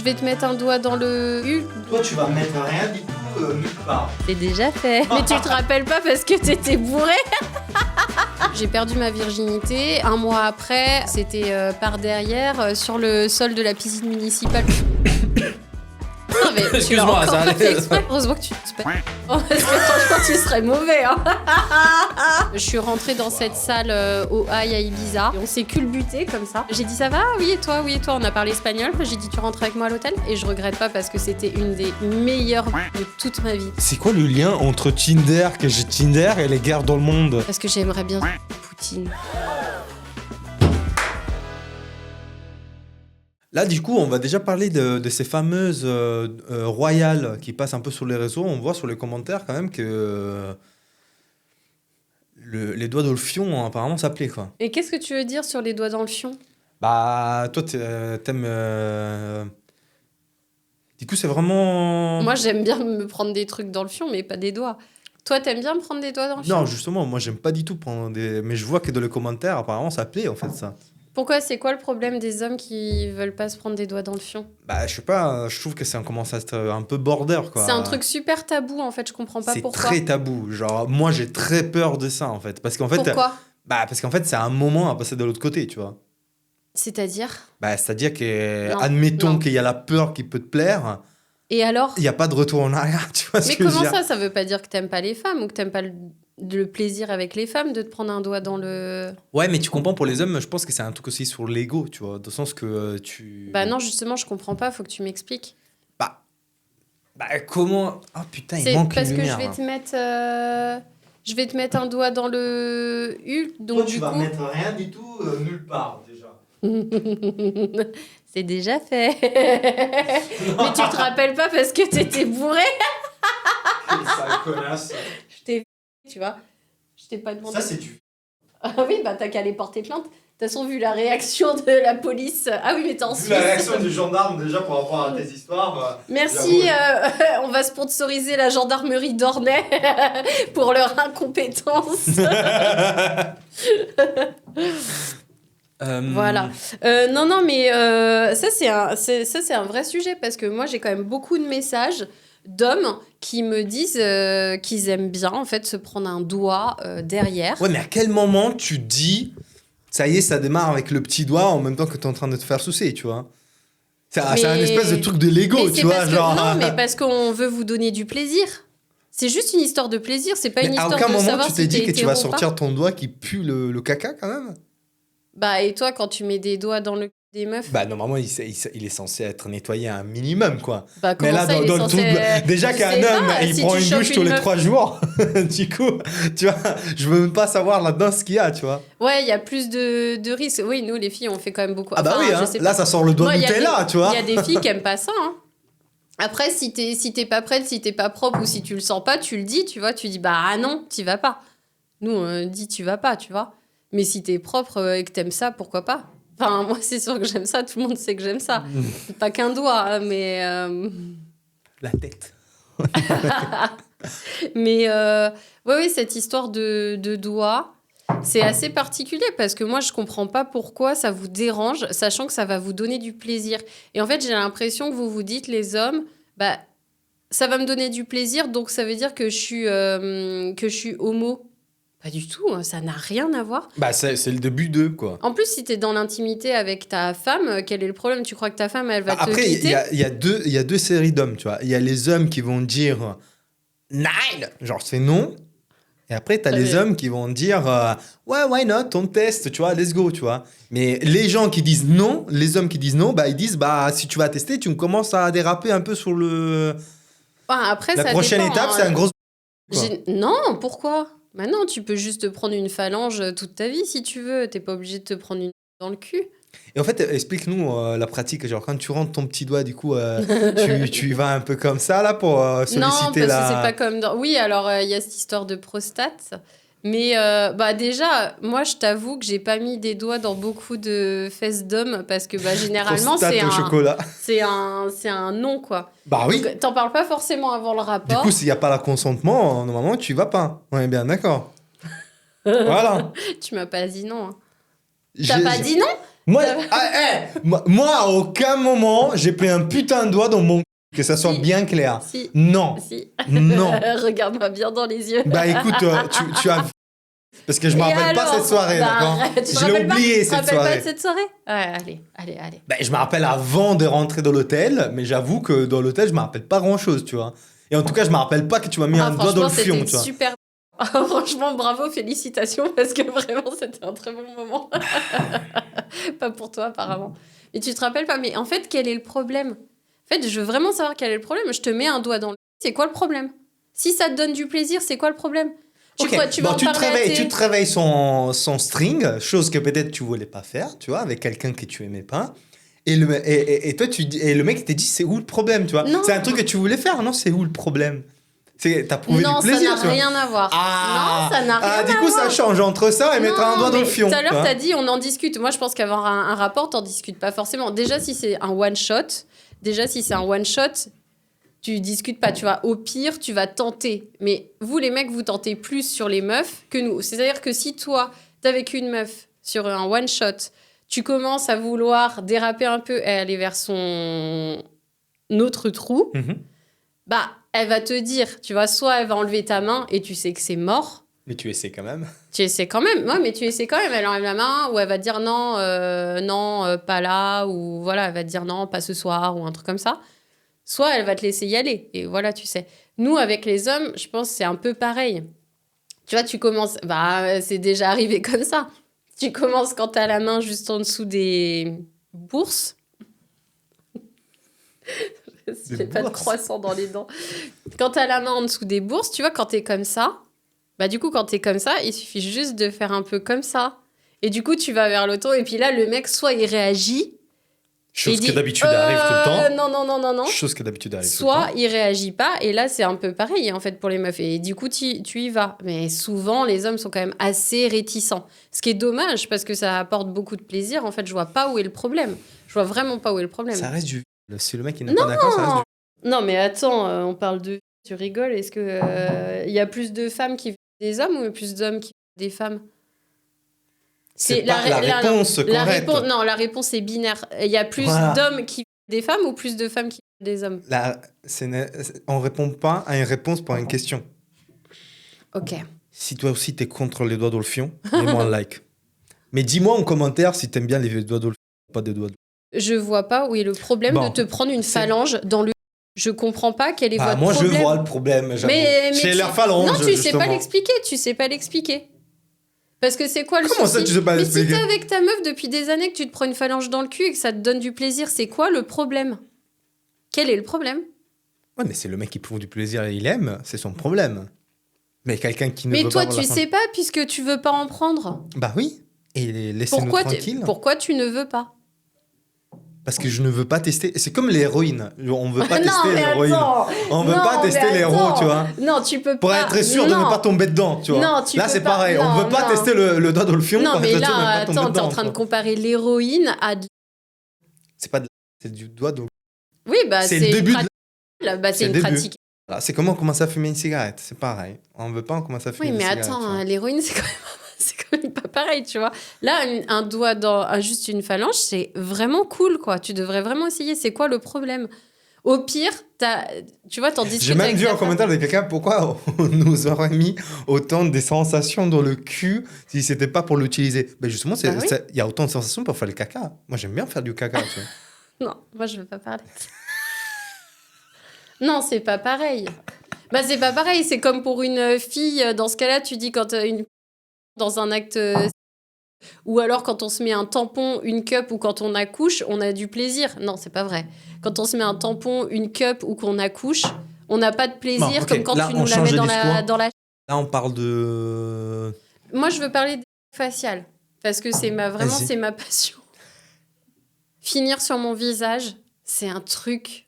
Je vais te mettre un doigt dans le U. Toi, tu vas mettre rien du tout nulle part. C'est déjà fait. Mais tu te rappelles pas parce que t'étais bourré. J'ai perdu ma virginité. Un mois après, c'était par derrière, sur le sol de la piscine municipale. Non, mais tu l'as encore pas fait exprès. Heureusement que tu te spais. Oh, parce que franchement, tu serais mauvais. Hein. Je suis rentrée dans cette salle au High à Ibiza. Et on s'est culbuté comme ça. J'ai dit ça va? Oui, et toi? Oui, et toi? On a parlé espagnol. J'ai dit tu rentres avec moi à l'hôtel? Et je regrette pas parce que c'était une des meilleures de toute ma vie. C'est quoi le lien entre Tinder, que j'ai Tinder, et les guerres dans le monde? Parce que j'aimerais bien Poutine. Là, du coup, on va déjà parler de ces fameuses royales qui passent un peu sur les réseaux. On voit sur les commentaires quand même que les doigts dans le fion, apparemment, ça plaît, quoi. Et qu'est-ce que tu veux dire sur les doigts dans le fion? Bah, toi, t'aimes... Du coup, c'est vraiment... Moi, j'aime bien me prendre des trucs dans le fion, mais pas des doigts. Toi, t'aimes bien me prendre des doigts dans le fion? Non, justement, moi, j'aime pas du tout prendre des... Mais je vois que dans les commentaires, apparemment, ça plaît, en fait, ça. Pourquoi? C'est quoi le problème des hommes qui veulent pas se prendre des doigts dans le fion? Bah, je sais pas, je trouve que ça commence à être un peu border, quoi. C'est un truc super tabou, en fait, je comprends pas pourquoi. C'est très tabou. Genre, moi, j'ai très peur de ça, en fait. Parce qu'en fait... Pourquoi? Bah, parce qu'en fait, c'est un moment à passer de l'autre côté, tu vois. C'est-à-dire? Bah, c'est-à-dire que, Non, admettons non. qu'il y a la peur qui peut te plaire, Et alors? il n'y a pas de retour en arrière, tu vois ce Mais que je veux comment dire? ça? Ça veut pas dire que t'aimes pas les femmes ou que t'aimes pas le plaisir avec les femmes de te prendre un doigt dans le... Ouais, mais tu comprends, pour les hommes, je pense que c'est un truc aussi sur l'ego, tu vois, dans le sens que tu... Bah non, justement, je comprends pas, faut que tu m'expliques. Bah, comment... Ah, putain, il C'est manque parce une que lumière, je vais là. te mettre... Je vais te mettre un doigt dans le U, donc Toi, du tu vas coup... mettre rien du tout nulle part, déjà. C'est déjà fait. Mais tu te rappelles pas parce que t'étais bourré? Sale connasse. Je t'ai... Tu vois? Je t'ai pas demandé. Ça, c'est du... Ah oui, bah t'as qu'à aller porter plainte. De toute façon, vu la réaction de la police... Ah oui, mais t'es en Vu Suisse. la réaction du gendarme, déjà, pour rapport à tes histoires... Merci, on va sponsoriser la gendarmerie d'Ornay pour leur incompétence. Voilà. Non, mais ça, c'est un vrai sujet parce que moi, j'ai quand même beaucoup de messages d'hommes qui me disent qu'ils aiment bien, en fait, se prendre un doigt derrière. Ouais, mais à quel moment tu dis... Ça y est, ça démarre avec le petit doigt en même temps que tu es en train de te faire sucer, tu vois. C'est un espèce de truc de Lego, Mais tu vois, parce que- genre... Non, mais parce qu'on veut vous donner du plaisir. C'est juste une histoire de plaisir, c'est pas une Mais à histoire aucun de moment savoir tu t'es si dit t'es que tu vas hétéro ou pas. sortir ton doigt qui pue le caca, quand même? Bah, et toi, quand tu mets des doigts dans le cul des meufs, Bah, normalement, il est censé être nettoyé à un minimum, quoi. bah, Mais comment là, ça, il est dans le censé... truc... Déjà Je qu'un sais homme, pas, il si prend tu une chopes douche tous une les meuf- 3 jours. Du coup, tu vois, je veux même pas savoir là-dedans ce qu'il y a, tu vois. Ouais, il y a plus de risques. Oui, nous, les filles, on fait quand même beaucoup... Ah bah Enfin, oui, je hein. sais Là, pas. ça sort le doigt Moi, il y a Nutella, tu vois. Il y a des filles qui aiment pas ça, hein. Après, si t'es pas prête, si t'es pas propre ou si tu le sens pas, tu le dis, tu vois. Tu dis, bah ah non, t'y vas pas. Nous, on dit, tu vas pas, tu vois. Mais si t'es propre et que t'aimes ça, pourquoi pas? Enfin, moi, c'est sûr que j'aime ça. Tout le monde sait que j'aime ça. C'est pas qu'un doigt, hein, mais... La tête. Mais oui, cette histoire de doigts, c'est assez particulier parce que moi, je comprends pas pourquoi ça vous dérange, sachant que ça va vous donner du plaisir. Et en fait, j'ai l'impression que vous vous dites, les hommes, bah, ça va me donner du plaisir, donc ça veut dire que je suis homo. Pas du tout, hein, ça n'a rien à voir. Bah, c'est le début d'eux, quoi. En plus, si t'es dans l'intimité avec ta femme, quel est le problème? Tu crois que ta femme, elle va te Après, il quitter? y a deux séries d'hommes, tu vois. Il y a les hommes qui vont dire « Nine !» Genre, c'est non. Et après, t'as les hommes qui vont dire ouais, why not, on teste, tu vois, let's go, tu vois. Mais les gens qui disent non, les hommes qui disent non, bah, ils disent bah, si tu vas tester, tu commences à déraper un peu sur le... Enfin, après, La ça prochaine dépend, étape, hein. c'est un gros... quoi. Non, pourquoi? Bah non, tu peux juste te prendre une phalange toute ta vie si tu veux. T'es pas obligé de te prendre une dans le cul. Et en fait, explique-nous la pratique. Genre, quand tu rentres ton petit doigt, du coup, tu y vas un peu comme ça, là, pour Non, solliciter parce que la... c'est pas comme dans... Oui, alors, il y a cette histoire de prostate. Mais bah déjà, moi, je t'avoue que j'ai pas mis des doigts dans beaucoup de fesses d'hommes parce que bah, généralement, prostate c'est au chocolat. c'est un non, quoi. Bah oui. Donc, t'en parles pas forcément avant le Du rapport. coup, s'il n'y a pas le consentement, normalement, tu y vas pas. On est bien d'accord. Voilà. Tu m'as pas dit non. Hein. T'as pas dit non? Moi, à aucun moment, j'ai pris un putain de doigt dans mon... Que ça soit bien clair. Si. Non. Si. Non. Regarde-moi bien dans les yeux. Bah écoute, tu as... Parce que je me rappelle pas cette soirée, d'accord? Je l'ai oublié cette soirée. Tu te rappelles pas de cette soirée? Ouais, allez. Bah, je me rappelle avant de rentrer dans l'hôtel, mais j'avoue que dans l'hôtel, je me rappelle pas grand-chose, tu vois. Et en tout cas, je me rappelle pas que tu m'as mis un doigt dans le fion, tu vois. Super. Franchement, bravo, félicitations, parce que vraiment, c'était un très bon moment. Pas pour toi, apparemment. Mais tu te rappelles pas. Mais en fait, quel est le problème? En fait, je veux vraiment savoir quel est le problème. Je te mets un doigt dans le... C'est quoi le problème? Si ça te donne du plaisir, c'est quoi le problème? Tu te réveilles son string, chose que peut-être tu voulais pas faire, tu vois, avec quelqu'un que tu aimais pas. Et le mec t'a dit, c'est où le problème, tu vois? C'est un truc que tu voulais faire, non? C'est où le problème? T'as prouvé du plaisir, ça n'a rien à voir. Non, ça n'a rien à voir. Du coup, ça change entre ça et mettre un doigt dans le fion. Tout à l'heure, t'as dit, on en discute. Moi, je pense qu'avoir un rapport, t'en discutes pas forcément. Déjà, si c'est un one-shot, tu discutes pas, tu vois. Au pire, tu vas tenter. Mais vous, les mecs, vous tentez plus sur les meufs que nous. C'est-à-dire que si toi, t'es avec une meuf sur un one-shot, tu commences à vouloir déraper un peu et aller vers son autre trou, bah, elle va te dire, tu vois, soit elle va enlever ta main et tu sais que c'est mort. Mais tu essaies quand même. Ouais, mais tu essaies quand même. Elle enlève la main ou elle va te dire non, pas là, ou voilà, elle va te dire non, pas ce soir, ou un truc comme ça. Soit elle va te laisser y aller. Et voilà, tu sais. Nous, avec les hommes, je pense que c'est un peu pareil. Tu vois, tu commences... Bah, c'est déjà arrivé comme ça. Tu commences quand t'as la main juste en dessous des bourses. J'ai pas de croissant dans les dents. Quand t'as la main en dessous des bourses, tu vois, quand t'es comme ça, bah du coup, quand t'es comme ça, il suffit juste de faire un peu comme ça. Et du coup, tu vas vers l'auto. Et puis là, le mec, soit il réagit... Chose que d'habitude arrive tout le temps. Non. Chose que d'habitude arrive tout le temps. Soit il réagit pas, et là, c'est un peu pareil, en fait, pour les meufs. Et du coup, tu y vas. Mais souvent, les hommes sont quand même assez réticents. Ce qui est dommage, parce que ça apporte beaucoup de plaisir. En fait, je vois pas où est le problème. Je vois vraiment pas où est le problème. Ça reste du... Si le mec il n'est pas d'accord, ça reste du... Non, mais attends, on parle de... Tu rigoles. Est-ce que y a plus de femmes qui des hommes ou plus d'hommes qui des femmes? C'est pas la réponse correcte. La réponse est binaire. Il y a plus d'hommes qui des femmes ou plus de femmes qui des hommes? On répond pas à une réponse pour une question. Ok. Si toi aussi t'es contre les doigts dans le fion, mets-moi un like. Mais dis-moi en commentaire si t'aimes bien les doigts dans le fion, pas des doigts. Je vois pas où est le problème de te prendre une phalange dans le... Je comprends pas quel est votre moi, problème. Moi, je vois le problème. Mais c'est leur phalange. Non, tu sais pas l'expliquer. Parce que c'est quoi le Comment souci? ça, tu sais pas l'expliquer? Mais si t'es avec ta meuf depuis des années, que tu te prends une phalange dans le cul et que ça te donne du plaisir, c'est quoi le problème? Quel est le problème? Ouais, mais c'est le mec qui prouve du plaisir et il aime, c'est son problème. Mais quelqu'un qui ne veut pas... Mais toi, tu sais pas puisque tu veux pas en prendre. Bah oui, et laissez-nous tranquilles. Pourquoi tu ne veux pas? Parce que je ne veux pas tester. C'est comme l'héroïne. On ne veut pas tester l'héroïne. On ne veut pas tester l'héros, tu vois. Non, tu peux pas. Pour être sûr de ne pas tomber dedans, tu vois. Non, là, c'est pareil. On ne veut pas tester le doigt dans le fion. Non, mais là, attends, t'es en train de comparer l'héroïne à... C'est pas c'est du doigt dans... Oui, bah c'est le début. C'est une pratique. C'est comme on commence à fumer une cigarette. C'est pareil. On ne veut pas commencer à fumer une cigarette. Oui, mais attends, l'héroïne, c'est quand même pas pareil, tu vois. Là, un doigt dans juste une phalange, c'est vraiment cool, quoi. Tu devrais vraiment essayer. C'est quoi le problème? Au pire, tu vois, t'en discutes. J'ai même vu un commentaire de quelqu'un pourquoi on nous aurait mis autant de sensations dans le cul si c'était pas pour l'utiliser. Ben justement, il y a autant de sensations pour faire le caca. Moi, j'aime bien faire du caca, tu vois. Non, moi, je veux pas parler. Non, c'est pas pareil. Bah, c'est pas pareil. C'est comme pour une fille. Dans ce cas-là, tu dis quand dans un acte... Ou alors quand on se met un tampon, une cup ou quand on accouche, on a du plaisir. Non, c'est pas vrai. Quand on se met un tampon, une cup ou qu'on accouche, on n'a pas de plaisir comme quand tu nous la mets dans la... Là, on parle de... Moi, je veux parler des faciales. Parce que c'est ma passion. Finir sur mon visage, c'est un truc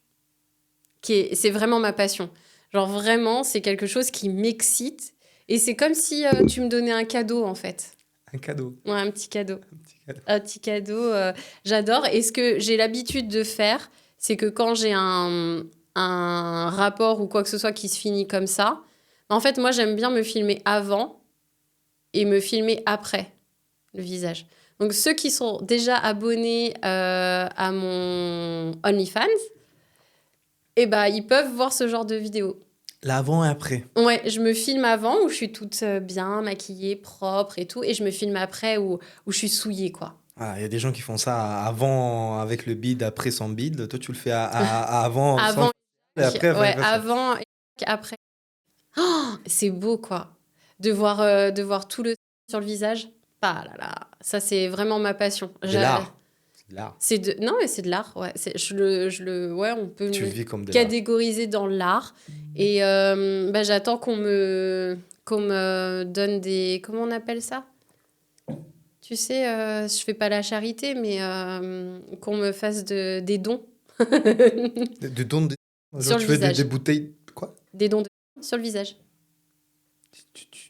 c'est vraiment ma passion. Genre vraiment, c'est quelque chose qui m'excite. Et c'est comme si tu me donnais un cadeau, en fait. Un cadeau. Ouais, un petit cadeau. Un petit cadeau, j'adore. Et ce que j'ai l'habitude de faire, c'est que quand j'ai un rapport ou quoi que ce soit qui se finit comme ça, en fait, moi, j'aime bien me filmer avant et me filmer après le visage. Donc, ceux qui sont déjà abonnés à mon OnlyFans, eh ben, ils peuvent voir ce genre de vidéos. L'avant et après. Ouais, je me filme avant où je suis toute bien maquillée, propre et tout. Et je me filme après où je suis souillée, quoi. Ah, il y a des gens qui font ça avant avec le bide, après sans bide. Toi, tu le fais avant, Avant, et après, ouais, avant et après. Oh, c'est beau, quoi. De voir tout le sur le visage. Ah là là, ça, c'est vraiment ma passion. C'est de l'art. C'est de l'art. Non, mais c'est de l'art, ouais. Ouais, on peut Tu le me vis comme de l'art. catégoriser dans l'art. Et j'attends qu'on me donne des... Comment on appelle ça? Tu sais, je fais pas la charité, mais qu'on me fasse des dons. Des dons de... Sur tu le veux visage. des bouteilles... Quoi? Des dons sur le visage.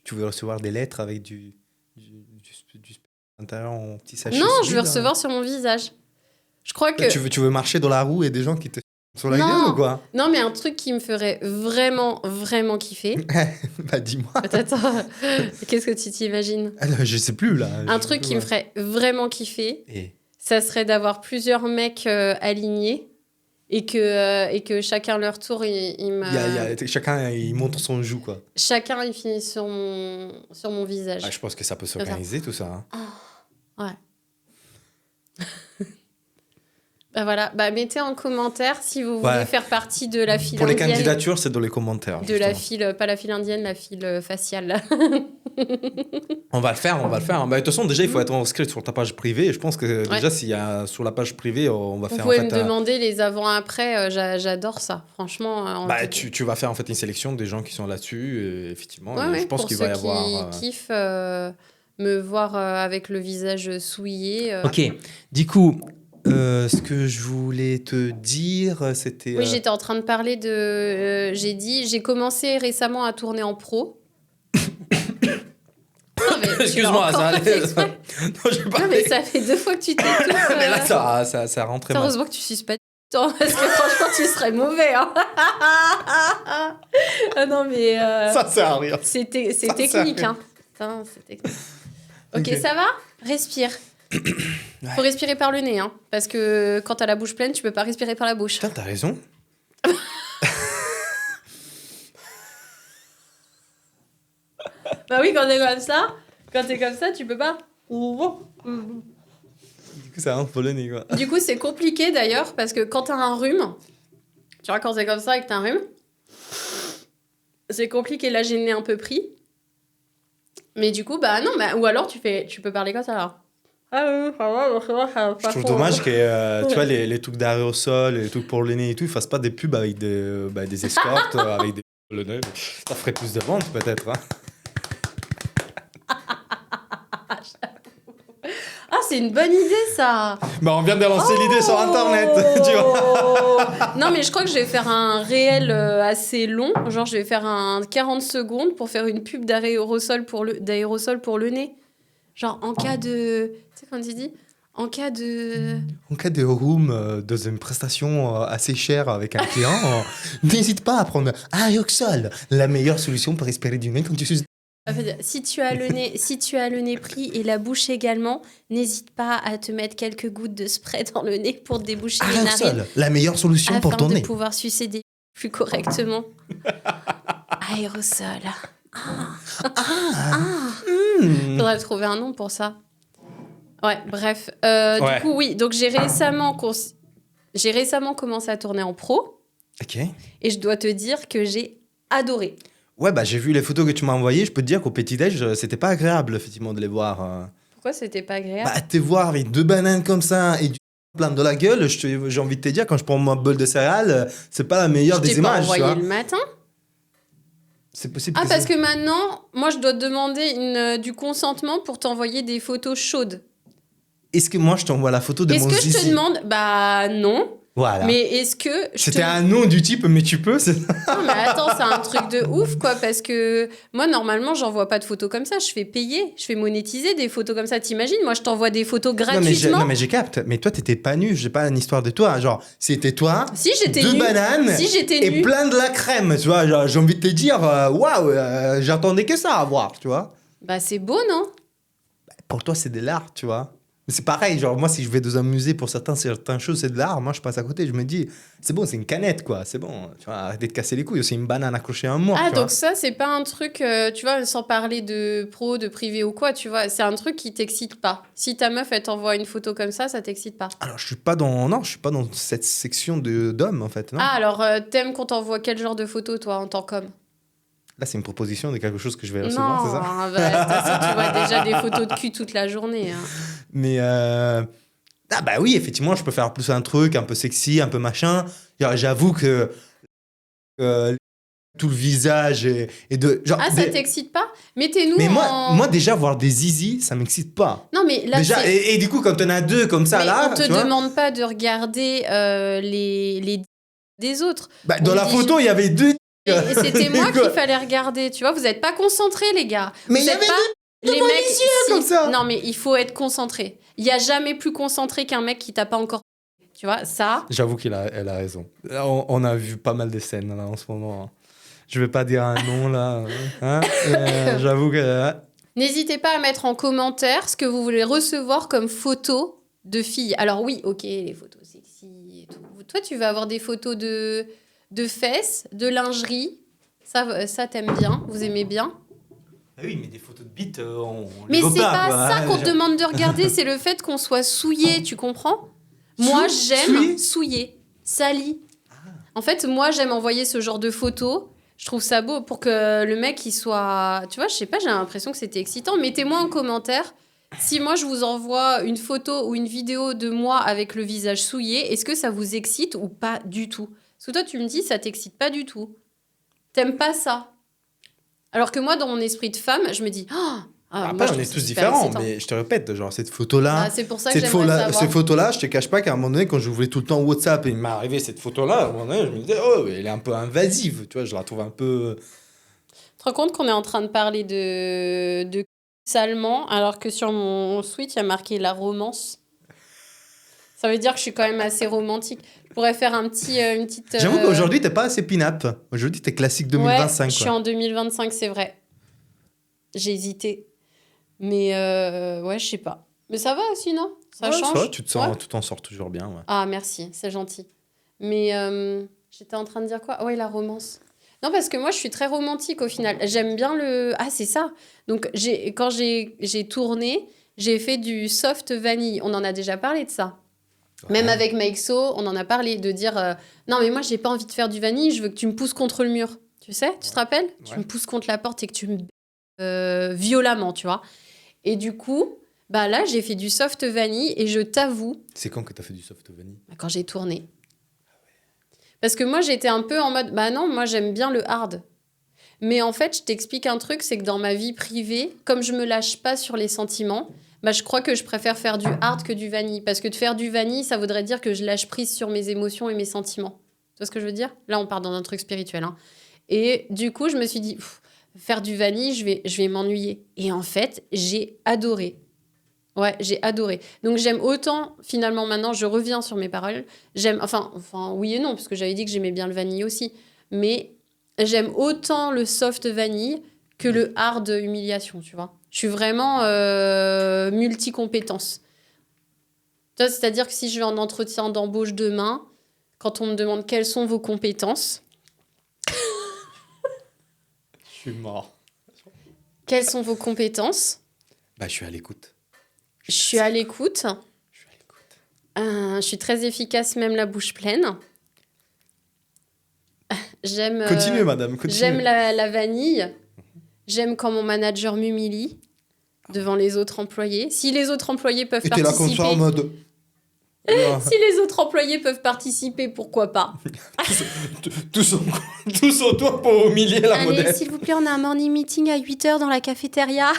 Tu veux recevoir des lettres avec du à l'intérieur en petit sachet? Non, solide, je veux recevoir sur mon visage. Je crois que... Tu veux marcher dans la roue et des gens qui te sur la Non. gueule ou quoi? Non, mais un truc qui me ferait vraiment, vraiment kiffer. Bah dis-moi. Attends, qu'est-ce que tu t'imagines? Ah, non, je sais plus là. Un truc qui me ferait vraiment kiffer, Et... ça serait d'avoir plusieurs mecs alignés et que chacun leur tour, il me... Chacun il montre son joug quoi. Chacun, il finit sur mon visage. Ah, je pense que ça peut s'organiser tout ça. Hein. Ouais. Bah voilà, mettez en commentaire si vous voulez faire partie de la file Pour les indienne. candidatures, c'est dans les commentaires. De la file, pas la file indienne, la file faciale. On va le faire. Bah, de toute façon, déjà, il faut être inscrit sur ta page privée. Et je pense que déjà, s'il y a sur la page privée, on va vous faire pouvez en fait... me demander les avant-après, j'adore ça, franchement. Tu vas faire en fait une sélection des gens qui sont là-dessus, effectivement. Ouais, je pense qu'il va y avoir... Pour ceux qui kiffent me voir avec le visage souillé. Ok, du coup... ce que je voulais te dire, c'était... Oui, j'étais en train de parler de... j'ai commencé récemment à tourner en pro. Excuse-moi, ça allait. Non, mais ça fait 2 fois que tu t'étouffes. Mais là, ça rentrait mal. Heureusement que tu suces pas de temps, parce que franchement, tu serais mauvais. Hein. Ah non, mais... Ça sert à rien. C'est technique, hein. Putain, c'est technique. Ok, ça va? Respire. Faut respirer par le nez, hein, parce que quand t'as la bouche pleine, tu peux pas respirer par la bouche. Putain, t'as raison. Bah oui, quand t'es comme ça, tu peux pas. Du coup, ça rentre pour le nez, quoi. Du coup, c'est compliqué d'ailleurs, parce que quand t'as un rhume, tu vois, quand c'est comme ça et que t'as un rhume, c'est compliqué. Là, j'ai le nez un peu pris. Mais du coup, non, ou alors tu peux parler comme ça, alors. Je trouve dommage que tu vois, les trucs d'aérosol, les trucs pour le nez et tout, ils fassent pas des pubs avec des escortes, avec des le nez. Ça ferait plus de ventes, peut-être. Hein. Ah, c'est une bonne idée, ça. On vient de lancer l'idée sur Internet, tu vois. Non, mais je crois que je vais faire un réel assez long. Genre, je vais faire un 40 secondes pour faire une pub d'aérosol pour le nez. Genre, en cas de... Tu sais, quand tu dis en cas de room dans une prestation assez chère avec un client, n'hésite pas à prendre Aerosol, la meilleure solution pour respirer du nez quand tu suces. Si tu as le nez pris et la bouche également, n'hésite pas à te mettre quelques gouttes de spray dans le nez pour déboucher les narines. Aerosol, la meilleure solution pour ton nez. Afin de pouvoir sucer des plus correctement. Aérosol. Faudrait trouver un nom pour ça. Ouais, bref. Du coup, oui. Donc, j'ai récemment commencé à tourner en pro. Ok. Et je dois te dire que j'ai adoré. Ouais, j'ai vu les photos que tu m'as envoyées. Je peux te dire qu'au petit-déj, c'était pas agréable, effectivement, de les voir. Pourquoi c'était pas agréable? Te voir avec 2 bananes comme ça et du plein de la gueule, j'ai envie de te dire, quand je prends ma bol de céréales, c'est pas la meilleure des images. Je t'ai pas envoyé le matin. C'est possible. Parce que maintenant, moi, je dois te demander du consentement pour t'envoyer des photos chaudes. Est-ce que moi, je t'envoie la photo de mon zizi? Est-ce que je te demande? Non. Voilà. Mais est-ce que... C'était un nom du type, mais tu peux. Non, mais attends, c'est un truc de ouf, quoi, parce que moi, normalement, j'envoie pas de photos comme ça. Je fais payer, je fais monétiser des photos comme ça. T'imagines? Moi, je t'envoie des photos gratuitement. Non, mais j'ai capte. Mais toi, t'étais pas nu. J'ai pas une histoire de toi. Genre, c'était toi, si, j'étais 2 nue. bananes Si, j'étais et nue. plein de la crème. Tu vois, genre, j'ai envie de te dire, waouh, j'attendais que ça à voir, tu vois. C'est beau, non? Pour toi, c'est de l'art, tu vois. Mais c'est pareil, genre moi si je vais dans un musée pour certaines choses c'est de l'art, moi je passe à côté, je me dis c'est bon, c'est une canette quoi, c'est bon, tu vois, arrêtez de casser les couilles, c'est une banane accrochée à un mur. Ah, tu donc vois. ça, c'est pas un truc, tu vois, sans parler de pro, de privé ou quoi, tu vois, c'est un truc qui t'excite pas. Si ta meuf, elle t'envoie une photo comme ça t'excite pas. Alors je suis pas dans cette section d'hommes en fait, non. Ah, alors, t'aimes qu'on t'envoie quel genre de photo, toi, en tant qu'homme? Là c'est une proposition de quelque chose que je vais Non, recevoir, c'est ça. bah, de toute façon, tu vois déjà des photos de cul toute la journée. Hein. Mais ah bah oui, effectivement, je peux faire plus un truc un peu sexy, un peu machin. J'avoue que tout le visage et de genre Ah, ça t'excite pas? Mettez-nous mais en... moi déjà voir des zizi, ça m'excite pas. Non, mais là, Déjà c'est... et du coup quand on a deux comme ça Mais là, on te tu vois, demande pas de regarder les des autres. bah, dans on la dit- photo, il y avait deux. Et c'était moi Quoi. qu'il fallait regarder, tu vois, vous êtes pas concentrés, les gars. Mais Vous il y êtes avait pas... Les devant mecs, les yeux, comme ça. Non, mais il faut être concentré. Il y a jamais plus concentré qu'un mec qui t'a pas encore... Tu vois, ça... J'avoue qu'elle a raison. Là, on a vu pas mal de scènes là en ce moment. Je vais pas dire un nom là. Hein. J'avoue que. N'hésitez pas à mettre en commentaire ce que vous voulez recevoir comme photos de filles. Alors oui, ok, les photos sexy et tout. Toi, tu vas avoir des photos de fesses, de lingerie. Ça t'aimes bien, vous aimez bien. Oui, mais des photos de bites, on Mais les voit c'est pas quoi. ça qu'on te demande de regarder, c'est le fait qu'on soit souillé, tu comprends? Moi, j'aime souillé, sali. En fait, moi, j'aime envoyer ce genre de photos. Je trouve ça beau pour que le mec, il soit... Tu vois, je sais pas, j'ai l'impression que c'était excitant. Mettez-moi en commentaire si moi, je vous envoie une photo ou une vidéo de moi avec le visage souillé, est-ce que ça vous excite ou pas du tout? Parce que toi, tu me dis, ça t'excite pas du tout. T'aimes pas ça. Alors que moi, dans mon esprit de femme, je me dis... Oh, Après, moi, je on trouve est ça tous super différents, excitant. mais je te répète, genre cette photo-là, Ah, c'est pour ça que j'aimerais savoir. ces photos-là, je te cache pas qu'à un moment donné, quand j'ouvrais tout le temps WhatsApp et il m'est arrivé cette photo-là, à un moment donné, je me disais, oh, elle est un peu invasive, tu vois, je la trouve un peu. Tu te rends compte qu'on est en train de parler de salement, alors que sur mon Switch, il y a marqué la romance. Ça veut dire que je suis quand même assez romantique. Je pourrais faire une petite... J'avoue qu'aujourd'hui, t'es pas assez pin-up. Aujourd'hui, t'es classique 2025. Ouais, je suis en 2025, c'est vrai. J'ai hésité. Mais ouais, je sais pas. Mais ça va aussi, non? Ça Ouais, change? ça, tu Ouais. t'en sors toujours bien. Ouais. Ah, merci, c'est gentil. Mais j'étais en train de dire quoi? Ouais, la romance. Non, parce que moi, je suis très romantique au final. J'aime bien le... Ah, c'est ça. Donc, quand j'ai tourné, j'ai fait du soft vanille. On en a déjà parlé de ça. Ouais. Même avec Maixo, on en a parlé de dire non, mais moi, j'ai pas envie de faire du vanille, je veux que tu me pousses contre le mur. Tu sais, tu te rappelles? Tu Ouais. me pousses contre la porte et que tu me violemment, tu vois. Et du coup, bah là, j'ai fait du soft vanille et je t'avoue, C'est quand que t'as fait du soft vanille? quand j'ai tourné. Parce que moi, j'étais un peu en mode, bah non, moi, j'aime bien le hard. Mais en fait, je t'explique un truc, c'est que dans ma vie privée, comme je me lâche pas sur les sentiments, bah, je crois que je préfère faire du hard que du vanille. Parce que de faire du vanille, ça voudrait dire que je lâche prise sur mes émotions et mes sentiments. Tu vois ce que je veux dire? Là, on part dans un truc spirituel. Hein. Et du coup, je me suis dit, faire du vanille, je vais m'ennuyer. Et en fait, j'ai adoré. Ouais, j'ai adoré. Donc, j'aime autant, finalement, maintenant, je reviens sur mes paroles. J'aime, enfin, oui et non, parce que j'avais dit que j'aimais bien le vanille aussi. Mais j'aime autant le soft vanille que le hard humiliation, tu vois. Je suis vraiment multi-compétence. Tu vois, c'est-à-dire que si je vais en entretien d'embauche demain, quand on me demande quelles sont vos compétences, Je suis mort. quelles sont vos compétences, Bah, je suis à l'écoute. je suis à l'écoute, Je suis à l'écoute. je suis très efficace, même la bouche pleine. J'aime, Continue, madame, continue. j'aime la vanille. J'aime quand mon manager m'humilie devant les autres employés. Si les autres employés peuvent Et t'es là comme participer... ça en mode. Si les autres employés peuvent participer, pourquoi pas? Tous sont toi pour humilier la Allez, modèle. s'il vous plaît, on a un morning meeting à 8h dans la cafétéria.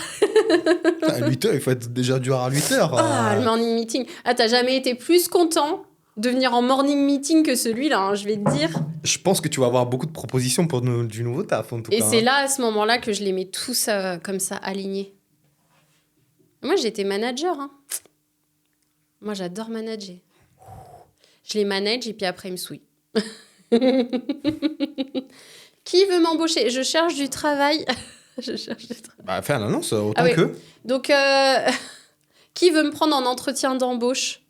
À 8h, il faut être déjà dur à 8h. Ah, le morning meeting. Ah, t'as jamais été plus content de venir en morning meeting que celui-là, hein, je vais te dire. Je pense que tu vas avoir beaucoup de propositions pour du nouveau taf, en tout Et cas. c'est là, à ce moment-là, que je les mets tous comme ça, alignés. Moi, j'étais manager. Hein. Moi, j'adore manager. Je les manage et puis après, ils me souillent. Qui veut m'embaucher? Je cherche du travail. Je cherche du travail. Bah, fais une annonce autant Ah oui. que. Donc, Qui veut me prendre en entretien d'embauche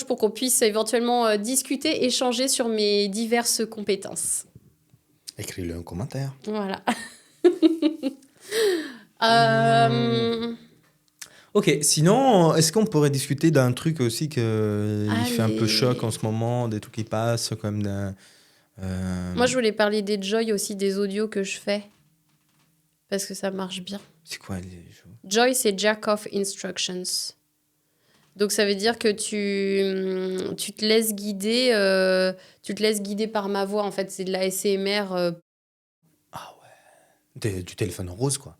pour qu'on puisse éventuellement discuter, échanger sur mes diverses compétences. Écris-le en commentaire. Voilà. Ok, sinon, est-ce qu'on pourrait discuter d'un truc aussi qui fait un peu Allez. choc en ce moment, des trucs qui passent comme... Moi, je voulais parler des Joy aussi, des audios que je fais. Parce que ça marche bien. C'est quoi les jeux? Joy, c'est Jack of Instructions. Donc, ça veut dire que tu te laisses guider, par ma voix. En fait, c'est de la SMR. Ah ouais. Du téléphone rose, quoi.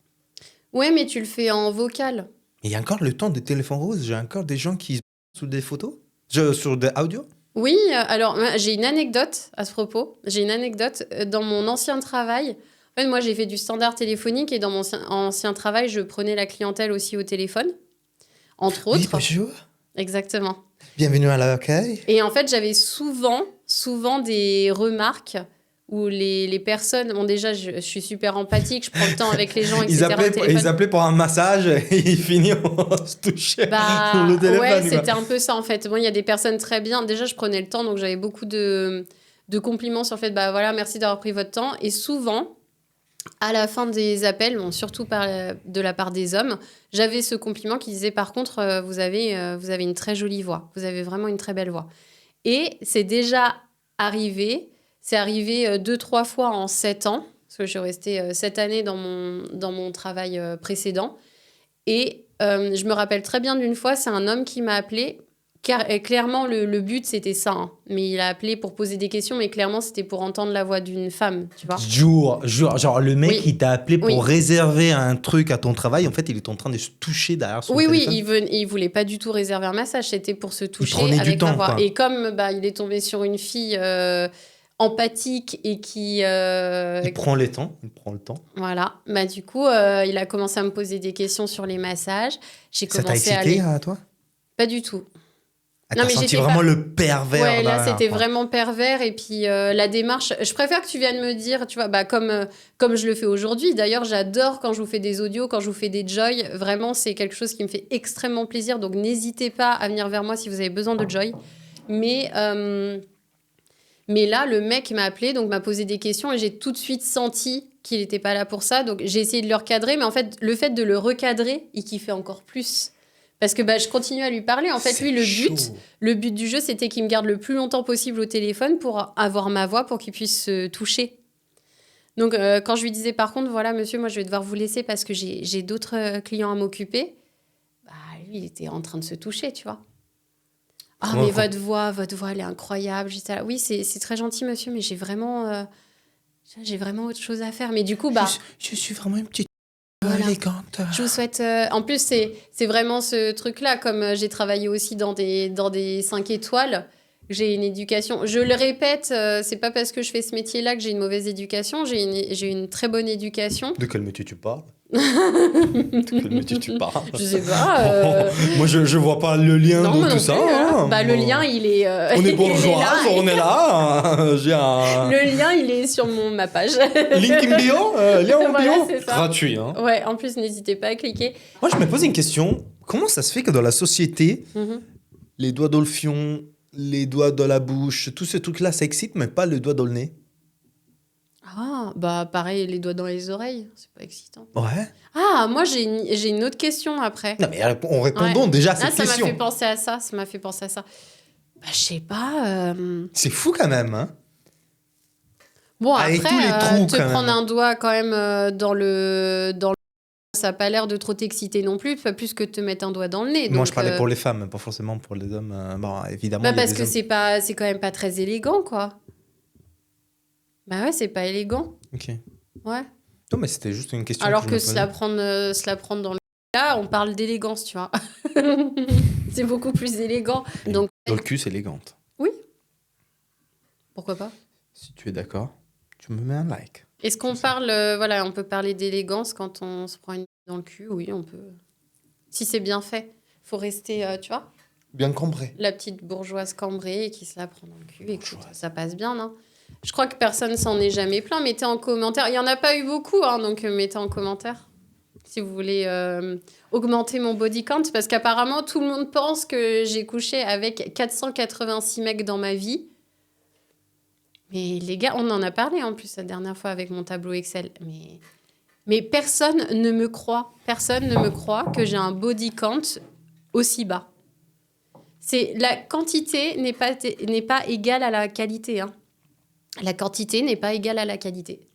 Ouais, mais tu le fais en vocal. Il y a encore le temps des téléphones roses. J'ai encore des gens qui sous des photos, sur des audios. Oui, alors j'ai une anecdote à ce propos. Dans mon ancien travail. En fait, moi, j'ai fait du standard téléphonique et dans mon ancien travail, je prenais la clientèle aussi au téléphone, entre autres. Oui, bonjour. Exactement. Bienvenue à l'accueil. Et en fait, j'avais souvent des remarques où les personnes... Bon, déjà, je suis super empathique, je prends le temps avec les gens, etc. Ils appelaient pour un massage et ils finissent à se toucher le téléphone. Ouais, quoi. c'était un peu ça, en fait. Bon, il y a des personnes très bien. Déjà, je prenais le temps, donc j'avais beaucoup de compliments sur le fait, bah voilà, merci d'avoir pris votre temps. Et souvent, à la fin des appels, bon, surtout de la part des hommes, j'avais ce compliment qui disait, par contre, vous avez une très jolie voix. Vous avez vraiment une très belle voix. Et c'est déjà arrivé... C'est arrivé 2-3 fois en 7 ans, parce que je suis restée 7 années dans mon travail précédent. Et je me rappelle très bien d'une fois, c'est un homme qui m'a appelé. Clairement, le but, c'était ça. Hein. Mais il a appelé pour poser des questions, mais clairement, c'était pour entendre la voix d'une femme, tu vois. Genre le mec, Oui. il t'a appelé pour Oui. réserver un truc à ton travail. En fait, il est en train de se toucher derrière son téléphone. Oui, il voulait pas du tout réserver un massage, c'était pour se toucher prenait du avec temps, ma voix. quoi. Et comme il est tombé sur une fille... empathique et qui... Il prend le temps. Voilà. Du coup, il a commencé à me poser des questions sur les massages. J'ai Ça t'a commencé excité à toi? Pas du tout. Ah, Non, t'as mais senti j'étais vraiment pas- le pervers Ouais, là, derrière, c'était quoi. vraiment pervers. Et puis, la démarche... Je préfère que tu viennes me dire, tu vois, comme je le fais aujourd'hui. D'ailleurs, j'adore quand je vous fais des audios, quand je vous fais des joy. Vraiment, c'est quelque chose qui me fait extrêmement plaisir. Donc, n'hésitez pas à venir vers moi si vous avez besoin de joy. Mais là, le mec m'a appelé, donc m'a posé des questions et j'ai tout de suite senti qu'il n'était pas là pour ça. Donc j'ai essayé de le recadrer, mais en fait, le fait de le recadrer, il kiffait encore plus. Parce que je continue à lui parler. En fait, C'est lui, chaud. le but du jeu, c'était qu'il me garde le plus longtemps possible au téléphone pour avoir ma voix, pour qu'il puisse se toucher. Donc quand je lui disais, par contre, voilà, monsieur, moi, je vais devoir vous laisser parce que j'ai d'autres clients à m'occuper, lui, il était en train de se toucher, tu vois. Ah, Comment- mais votre voix, elle est incroyable. J'étais là, oui, c'est très gentil, monsieur, mais j'ai vraiment autre chose à faire. Mais du coup, Je suis vraiment une petite Voilà. élégante. je vous souhaite... En plus, c'est vraiment ce truc-là. Comme j'ai travaillé aussi dans des 5 étoiles, j'ai une éducation... Je le répète, c'est pas parce que je fais ce métier-là que j'ai une mauvaise éducation. J'ai une très bonne éducation. De quel métier tu parles? De quel métier tu parles? Je sais pas. Moi, je vois pas le lien Non, dans moi tout non ça. plus, hein. Hein. Le lien, il est... On est il bourgeois, là. on est là. J'ai un Le lien, il est sur ma page. link in bio, lien en Voilà, bio, c'est ça. gratuit. Hein. Ouais, en plus, n'hésitez pas à cliquer. Moi, je me pose une question. Comment ça se fait que dans la société, Mhm. les doigts dans le fion, les doigts dans la bouche, tous ces trucs-là, ça excite, mais pas le doigt dans le nez? Ah, pareil, les doigts dans les oreilles, c'est pas excitant. Ouais. Ah, moi, j'ai une autre question après. Non, mais on répondons Ouais. déjà à Ah, cette ça m'a question. fait penser à ça. Je sais pas. C'est fou quand même. Hein. Bon, Avec après, tous les trous, te quand prendre même. un doigt quand même dans le... Ça n'a pas l'air de trop t'exciter non plus, pas plus que de te mettre un doigt dans le nez. Moi, Donc, je parlais pour les femmes, pas forcément pour les hommes. Bon, évidemment, il y a parce des que hommes. c'est quand même pas très élégant, quoi. Bah ouais, c'est pas élégant. Ok. Ouais. Non, mais c'était juste une question. Alors je que me se posais. la prendre dans le... Là, on parle d'élégance, tu vois. C'est beaucoup plus élégant. Donc, Dans le cul, c'est élégante. pourquoi pas? Si tu es d'accord, tu me mets un like. Est-ce qu'on parle... on peut parler d'élégance quand on se prend une dans le cul? Oui, on peut. Si c'est bien fait. Faut rester, tu vois, Bien compris. la petite bourgeoise cambrée qui se la prend dans le cul. Écoute, Bourgeoise. ça passe bien, non? Je crois que personne s'en est jamais plaint. Mettez en commentaire. Il n'y en a pas eu beaucoup, hein, donc mettez en commentaire si vous voulez augmenter mon body count, parce qu'apparemment, tout le monde pense que j'ai couché avec 486 mecs dans ma vie. Mais les gars, on en a parlé en plus la dernière fois avec mon tableau Excel. Mais personne ne me croit. Personne ne me croit que j'ai un body count aussi bas. La quantité n'est pas égale à la qualité. Hein. La quantité n'est pas égale à la qualité.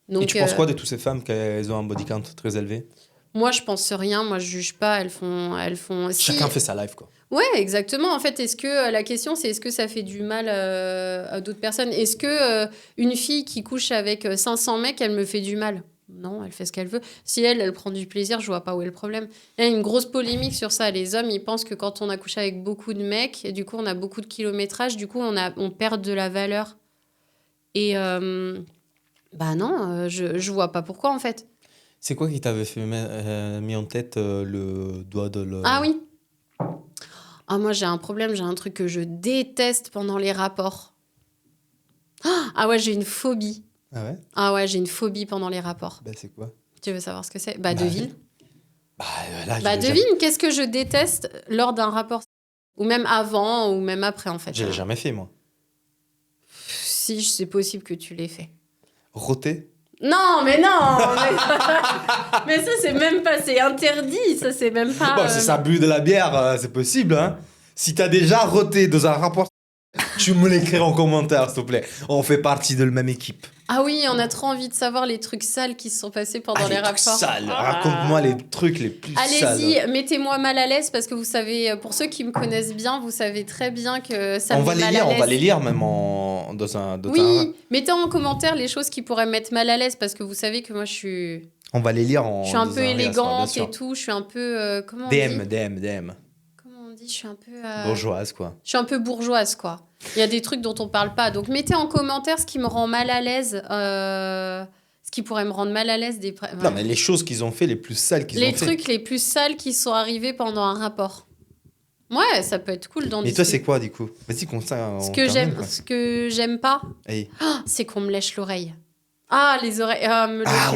Donc, et tu penses quoi de toutes ces femmes qui ont un body count très élevé? Moi, je pense rien. Moi, je juge pas. Elles font. Chacun fait sa life, quoi. Ouais, exactement. En fait, la question, c'est est-ce que ça fait du mal à d'autres personnes? Est-ce que une fille qui couche avec 500 mecs, elle me fait du mal? Non, elle fait ce qu'elle veut. Si elle prend du plaisir, je vois pas où est le problème. Il y a une grosse polémique sur ça. Les hommes, ils pensent que quand on a couché avec beaucoup de mecs, et du coup, on a beaucoup de kilométrage, du coup, on perd de la valeur. Et non, je vois pas pourquoi, en fait. C'est quoi qui t'avait fait mis en tête le doigt de le... Ah oui. Ah, moi, j'ai un problème, j'ai un truc que je déteste pendant les rapports. Ah ouais, j'ai une phobie. Ah ouais? Ah ouais, j'ai une phobie pendant les rapports. Bah, c'est quoi? Tu veux savoir ce que c'est? Devine. Devine, qu'est-ce que je déteste lors d'un rapport? Ou même avant, ou même après, en fait. Je l'ai jamais fait, moi. Si, c'est possible que tu l'aies fait. Roter? Non, mais non mais ça, c'est même pas... C'est interdit, ça, c'est même pas... Bon, si ça bu de la bière, c'est possible, hein. Si t'as déjà roté dans un rapport, tu me l'écris en commentaire, s'il te plaît. On fait partie de la même équipe. Ah oui, on a trop envie de savoir les trucs sales qui se sont passés pendant les rapports. Les trucs sales. Raconte-moi les trucs les plus sales. Allez-y, mettez-moi mal à l'aise parce que vous savez, pour ceux qui me connaissent bien, vous savez très bien que ça me met mal à l'aise. On va les lire même dans un... Oui, mettez en commentaire les choses qui pourraient me mettre mal à l'aise parce que vous savez que moi je suis... On va les lire Je suis un peu élégante et tout, je suis un peu... comment on dit DM. Comment on dit? Je suis un peu... bourgeoise, quoi. Je suis un peu bourgeoise, quoi. Il y a des trucs dont on parle pas. Donc, mettez en commentaire ce qui me rend mal à l'aise. Ce qui pourrait me rendre mal à l'aise. Ouais. Non, mais les choses qu'ils ont fait, les plus sales qu'ils ont fait. Les trucs les plus sales qui sont arrivés pendant un rapport. Ouais, ça peut être cool d'en discuter. Mais toi, c'est quoi, du coup? Vas-y, Ce que j'aime pas, c'est qu'on me lèche l'oreille. Ah, les oreilles.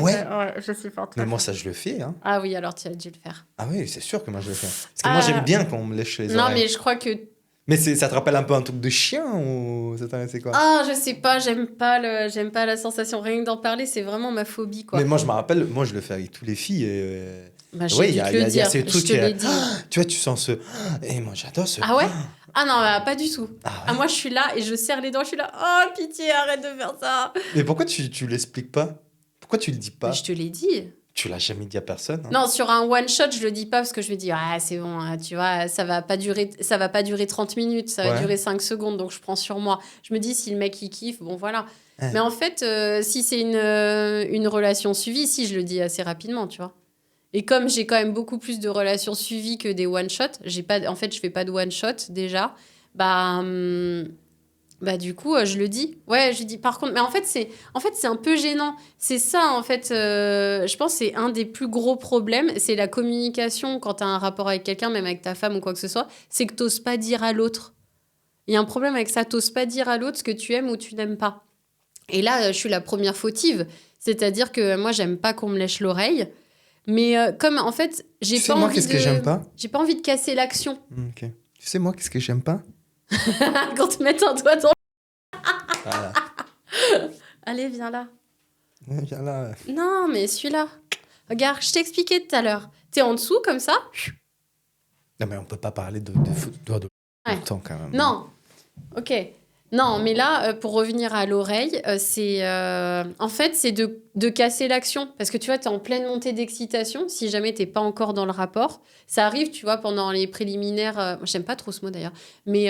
Ouais? Je suis pas Mais moi, ça, je le fais, hein. Ah oui, alors tu as dû le faire. Ah oui, c'est sûr que moi, je le fais. Parce que moi, j'aime bien quand on me lèche les oreilles. Non, mais je crois que... Mais ça te rappelle un peu un truc de chien ou c'est quoi? Ah, je sais pas, j'aime pas la sensation. Rien que d'en parler, c'est vraiment ma phobie, quoi. Mais moi, je me rappelle, moi, je le fais avec toutes les filles. Il y a ces trucs. Je te l'ai dit. Tu vois, tu sens ce... Et moi, j'adore ce... Ah ouais? Ah non, pas du tout. Moi, je suis là et je serre les dents. Je suis là, oh, pitié, arrête de faire ça. Mais pourquoi tu l'expliques pas? Pourquoi tu le dis pas? Mais je te l'ai dit. Tu l'as jamais dit à personne, hein? Non, sur un one shot, je le dis pas parce que je me dis c'est bon, tu vois, ça va pas durer 30 minutes, ça va durer 5 secondes, donc je prends sur moi. Je me dis si le mec il kiffe, bon voilà. Mais en fait, si c'est une relation suivie, si je le dis assez rapidement, tu vois. Et comme j'ai quand même beaucoup plus de relations suivies que des one shot, en fait, je fais pas de one shot déjà. Du coup, je le dis. Ouais, je dis. Par contre, mais en fait, c'est un peu gênant. C'est ça, en fait. Je pense que c'est un des plus gros problèmes. C'est la communication quand tu as un rapport avec quelqu'un, même avec ta femme ou quoi que ce soit. C'est que tu n'oses pas dire à l'autre. Il y a un problème avec ça. Tu n'oses pas dire à l'autre ce que tu aimes ou tu n'aimes pas. Et là, je suis la première fautive. C'est-à-dire que moi, j'aime pas qu'on me lèche l'oreille. Mais comme, en fait, j'ai pas envie qu'est-ce que j'aime pas? J'ai pas envie de casser l'action. Ok. Tu sais, moi, qu'est-ce que j'aime pas? Quand tu mets un doigt dans... Voilà. Allez, viens là. Viens là. Non, mais celui-là. Regarde, je t'ai expliqué tout à l'heure. T'es en dessous, comme ça. Non, mais on peut pas parler de doigts de temps, quand même. Non. Ok. Non, mais là, pour revenir à l'oreille, c'est... en fait, c'est de casser l'action. Parce que, tu vois, t'es en pleine montée d'excitation. Si jamais t'es pas encore dans le rapport. Ça arrive, tu vois, pendant les préliminaires... j'aime pas trop ce mot, d'ailleurs. Mais...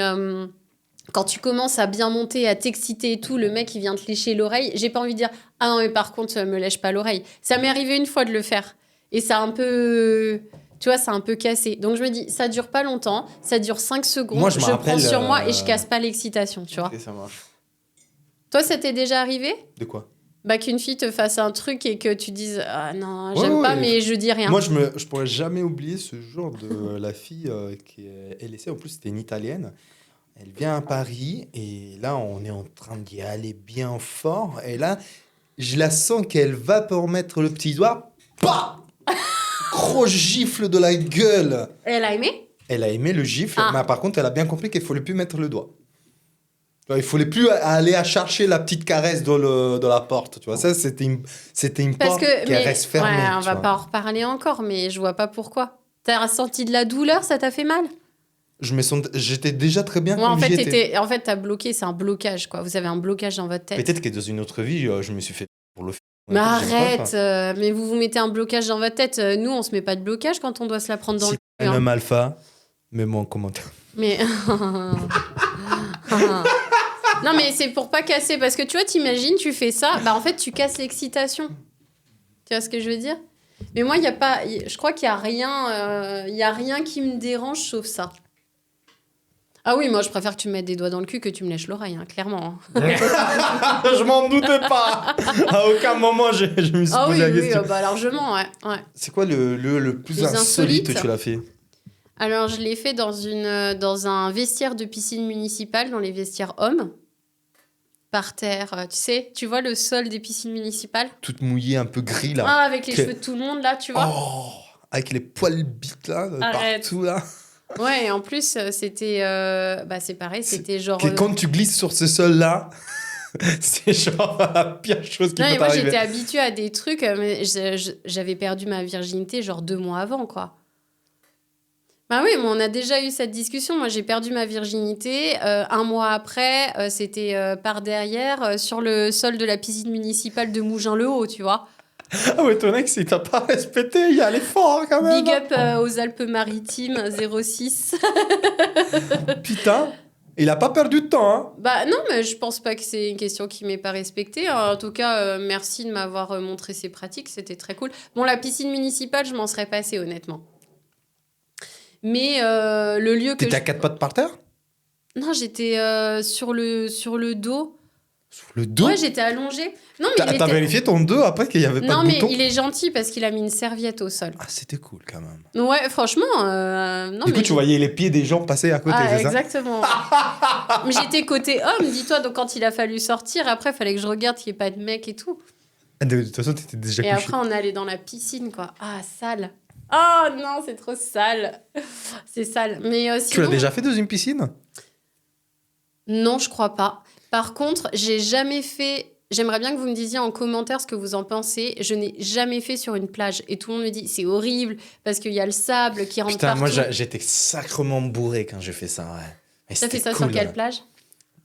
quand tu commences à bien monter, à t'exciter et tout, le mec, il vient te lécher l'oreille. J'ai pas envie de dire « Ah non, mais par contre, me lèche pas l'oreille. » Ça m'est arrivé une fois de le faire. Et ça a un peu... Tu vois, c'est un peu cassé. Donc, je me dis, ça dure pas longtemps. Ça dure 5 secondes. Moi, je prends sur moi et je casse pas l'excitation, tu vois. Ok, ça marche. Toi, ça t'est déjà arrivé? De quoi? Qu'une fille te fasse un truc et que tu dises « Ah non, j'aime pas, mais je dis rien. » Moi, je pourrais jamais oublier ce jour de la fille qui est laissée. En plus, c'était une Italienne. Elle vient à Paris et là, on est en train d'y aller bien fort. Et là, je la sens qu'elle va pour mettre le petit doigt. Bah gros gifle de la gueule. Elle a aimé? Elle a aimé le gifle, Ah. mais par contre, elle a bien compris qu'il ne fallait plus mettre le doigt. Tu vois, il ne fallait plus aller à chercher la petite caresse dans la porte. Tu vois, ça, c'était une porte qui reste fermée. Ouais, on tu va vois. pas en reparler encore, mais je vois pas pourquoi. T'as ressenti de la douleur, ça t'a fait mal? J'étais déjà très bien Ouais, en comme fait, j'y étais. t'as bloqué, c'est un blocage, quoi. Vous avez un blocage dans votre tête. Peut-être que dans une autre vie, je me suis fait pour le faire. Mais En fait, j'aime pas, arrête, quoi. mais vous mettez un blocage dans votre tête. Nous, on se met pas de blocage quand on doit se la prendre dans Si le t'es cul. un Hein. homme alpha, mets-moi en commentaire. Mais. Non, mais c'est pour pas casser. Parce que tu vois, t'imagines, tu fais ça, bah en fait, tu casses l'excitation. Tu vois ce que je veux dire? Mais moi, je crois qu'il y a rien qui me dérange sauf ça. Ah oui, moi, je préfère que tu me mettes des doigts dans le cul que tu me lèches l'oreille, hein, clairement. Je m'en doutais pas. À aucun moment, je me suis Ah oui, posé la oui, question. bah largement, ouais. C'est quoi le plus Les insolite que insolites. tu l'as fait? Alors, je l'ai fait dans un vestiaire de piscine municipale, dans les vestiaires hommes. Par terre, tu sais, tu vois le sol des piscines municipales? Toute mouillée, un peu gris là. Ah, avec les Que- cheveux de tout le monde, là, tu vois? Oh, avec les poils bites là, Arrête. partout là. Ouais, et en plus, c'était... bah, c'est pareil, c'était genre... Que quand tu glisses sur ce sol là, c'est genre la pire chose qui Non, peut mais moi, t'arriver. j'étais habituée à des trucs, mais j'avais perdu ma virginité genre 2 mois avant, quoi. Bah oui, mais on a déjà eu cette discussion. Moi, j'ai perdu ma virginité. 1 mois après, c'était par derrière, sur le sol de la piscine municipale de Mougins-le-Haut, tu vois. Ah ouais, ton ex, il t'a pas respecté, il y a l'effort quand même. Big up aux Alpes-Maritimes, 06. Putain, il a pas perdu de temps, hein. Bah non, mais je pense pas que c'est une question qui m'est pas respectée. En tout cas, merci de m'avoir montré ces pratiques, c'était très cool. Bon, la piscine municipale, je m'en serais passée, honnêtement. Mais le lieu que T'étais à 4 pattes par terre? Non, j'étais sur le dos. Sur le dos? Ouais, j'étais allongée. Non, mais T'as vérifié ton dos après qu'il y avait pas Non, de mais bouton? il est gentil parce qu'il a mis une serviette au sol. Ah, c'était cool quand même. Ouais, franchement, non, Du coup, mais... tu voyais les pieds des gens passer à côté, Ah, c'est ça? exactement. Mais j'étais côté homme, dis-toi. Donc, quand il a fallu sortir, après, il fallait que je regarde qu'il n'y ait pas de mec et tout. Ah, de toute façon, t'étais déjà Et couché. après, on est allé dans la piscine, quoi. Ah, sale. Oh non, c'est trop sale. C'est sale. Mais Tu l'as sinon... déjà fait dans une piscine? Non, je crois pas. Par contre, j'ai jamais fait... J'aimerais bien que vous me disiez en commentaire ce que vous en pensez. Je n'ai jamais fait sur une plage. Et tout le monde me dit, c'est horrible, parce qu'il y a le sable qui rentre Putain, partout. moi j'étais sacrement bourré quand j'ai fait ça, ouais. Et T'as fait c'était ça cool, sur quelle ouais. plage?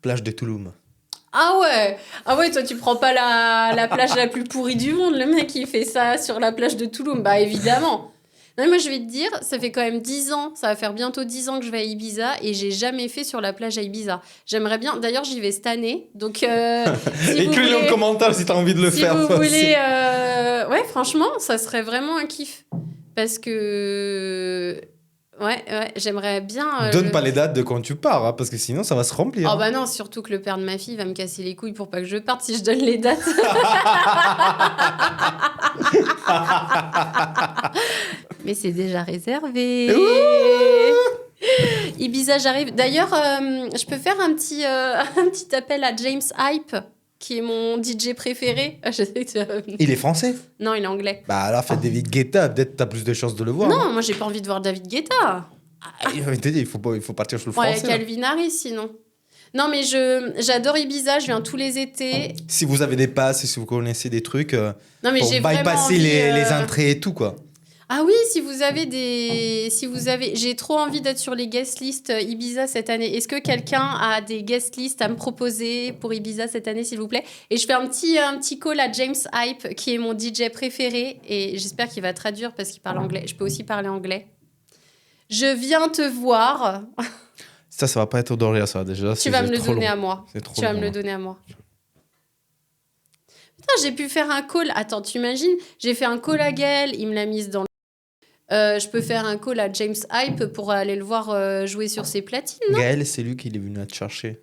Plage de Touloum. Ah ouais! Ah ouais, toi, tu prends pas la plage la plus pourrie du monde. Le mec, il fait ça sur la plage de Touloum. Bah, évidemment. Non, mais moi, je vais te dire, ça fait quand même 10 ans, ça va faire bientôt 10 ans que je vais à Ibiza et j'ai jamais fait sur la plage à Ibiza. J'aimerais bien, d'ailleurs, j'y vais cette année. Donc, si vous Écris-le en voulez... commentaire si t'as envie de le Si faire. vous toi aussi. voulez... Ouais, franchement, ça serait vraiment un kiff. Parce que... Ouais, j'aimerais bien... Donne pas les dates de quand tu pars, hein, parce que sinon ça va se remplir. Oh bah non, surtout que le père de ma fille va me casser les couilles pour pas que je parte si je donne les dates. Mais c'est déjà réservé. Ibiza, j'arrive. D'ailleurs, je peux faire un petit appel à James Hype, qui est mon DJ préféré. Je sais que tu vas- Il est français. Non, il est anglais. Bah alors fais David Guetta, peut-être t'as plus de chances de le voir. Non, moi j'ai pas envie de voir David Guetta. Ah, il faut partir sur le Ouais, français. là. Calvin Harris sinon. Non, mais j'adore Ibiza, je viens tous les étés. Si vous avez des passes et si vous connaissez des trucs Non, mais pour j'ai vraiment bypasser envie, les entrées et tout quoi. Ah oui, si vous avez j'ai trop envie d'être sur les guest lists Ibiza cette année. Est-ce que quelqu'un a des guest lists à me proposer pour Ibiza cette année, s'il vous plaît? Et je fais un petit call à James Hype, qui est mon DJ préféré, et j'espère qu'il va traduire parce qu'il parle anglais. Je peux aussi parler anglais. Je viens te voir. Ça va pas être d'Orléans, ça déjà. Tu vas me le donner à moi. C'est trop Tu vas long, me le hein. donner à moi. Putain, j'ai pu faire un call. Attends, tu imagines? J'ai fait un call à Gaël, il me l'a mise dans le... je peux faire un call à James Hype pour aller le voir jouer sur ses platines, non? Gaël, c'est lui qui est venu à te chercher.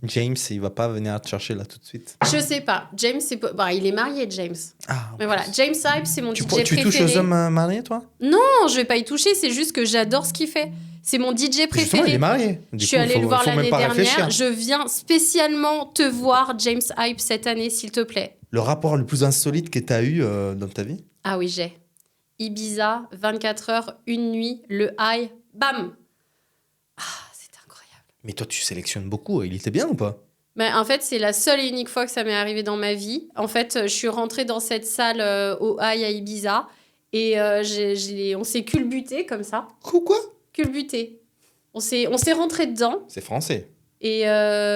James, il va pas venir te chercher là tout de suite. Je sais pas. James, c'est pas... Bah, il est marié, James. Ah. Mais voilà, James Hype, c'est mon Tu DJ préféré. touches aux hommes mariés, toi? Non, je vais pas y toucher, c'est juste que j'adore ce qu'il fait. C'est mon DJ Justement, il est préféré. marié. Je suis allée le voir l'année dernière. Je viens spécialement te voir, James Hype, cette année, s'il te plaît. Le rapport le plus insolite que tu as eu dans ta vie? Ah oui, j'ai. Ibiza, 24 heures, une nuit, le high, bam. Ah, c'était incroyable. Mais toi, tu sélectionnes beaucoup. Il était bien ou pas? En fait, c'est la seule et unique fois que ça m'est arrivé dans ma vie. En fait, je suis rentrée dans cette salle au high à Ibiza et on s'est culbuté comme ça. Quoi? Culbuté. On s'est rentré dedans. C'est français. Et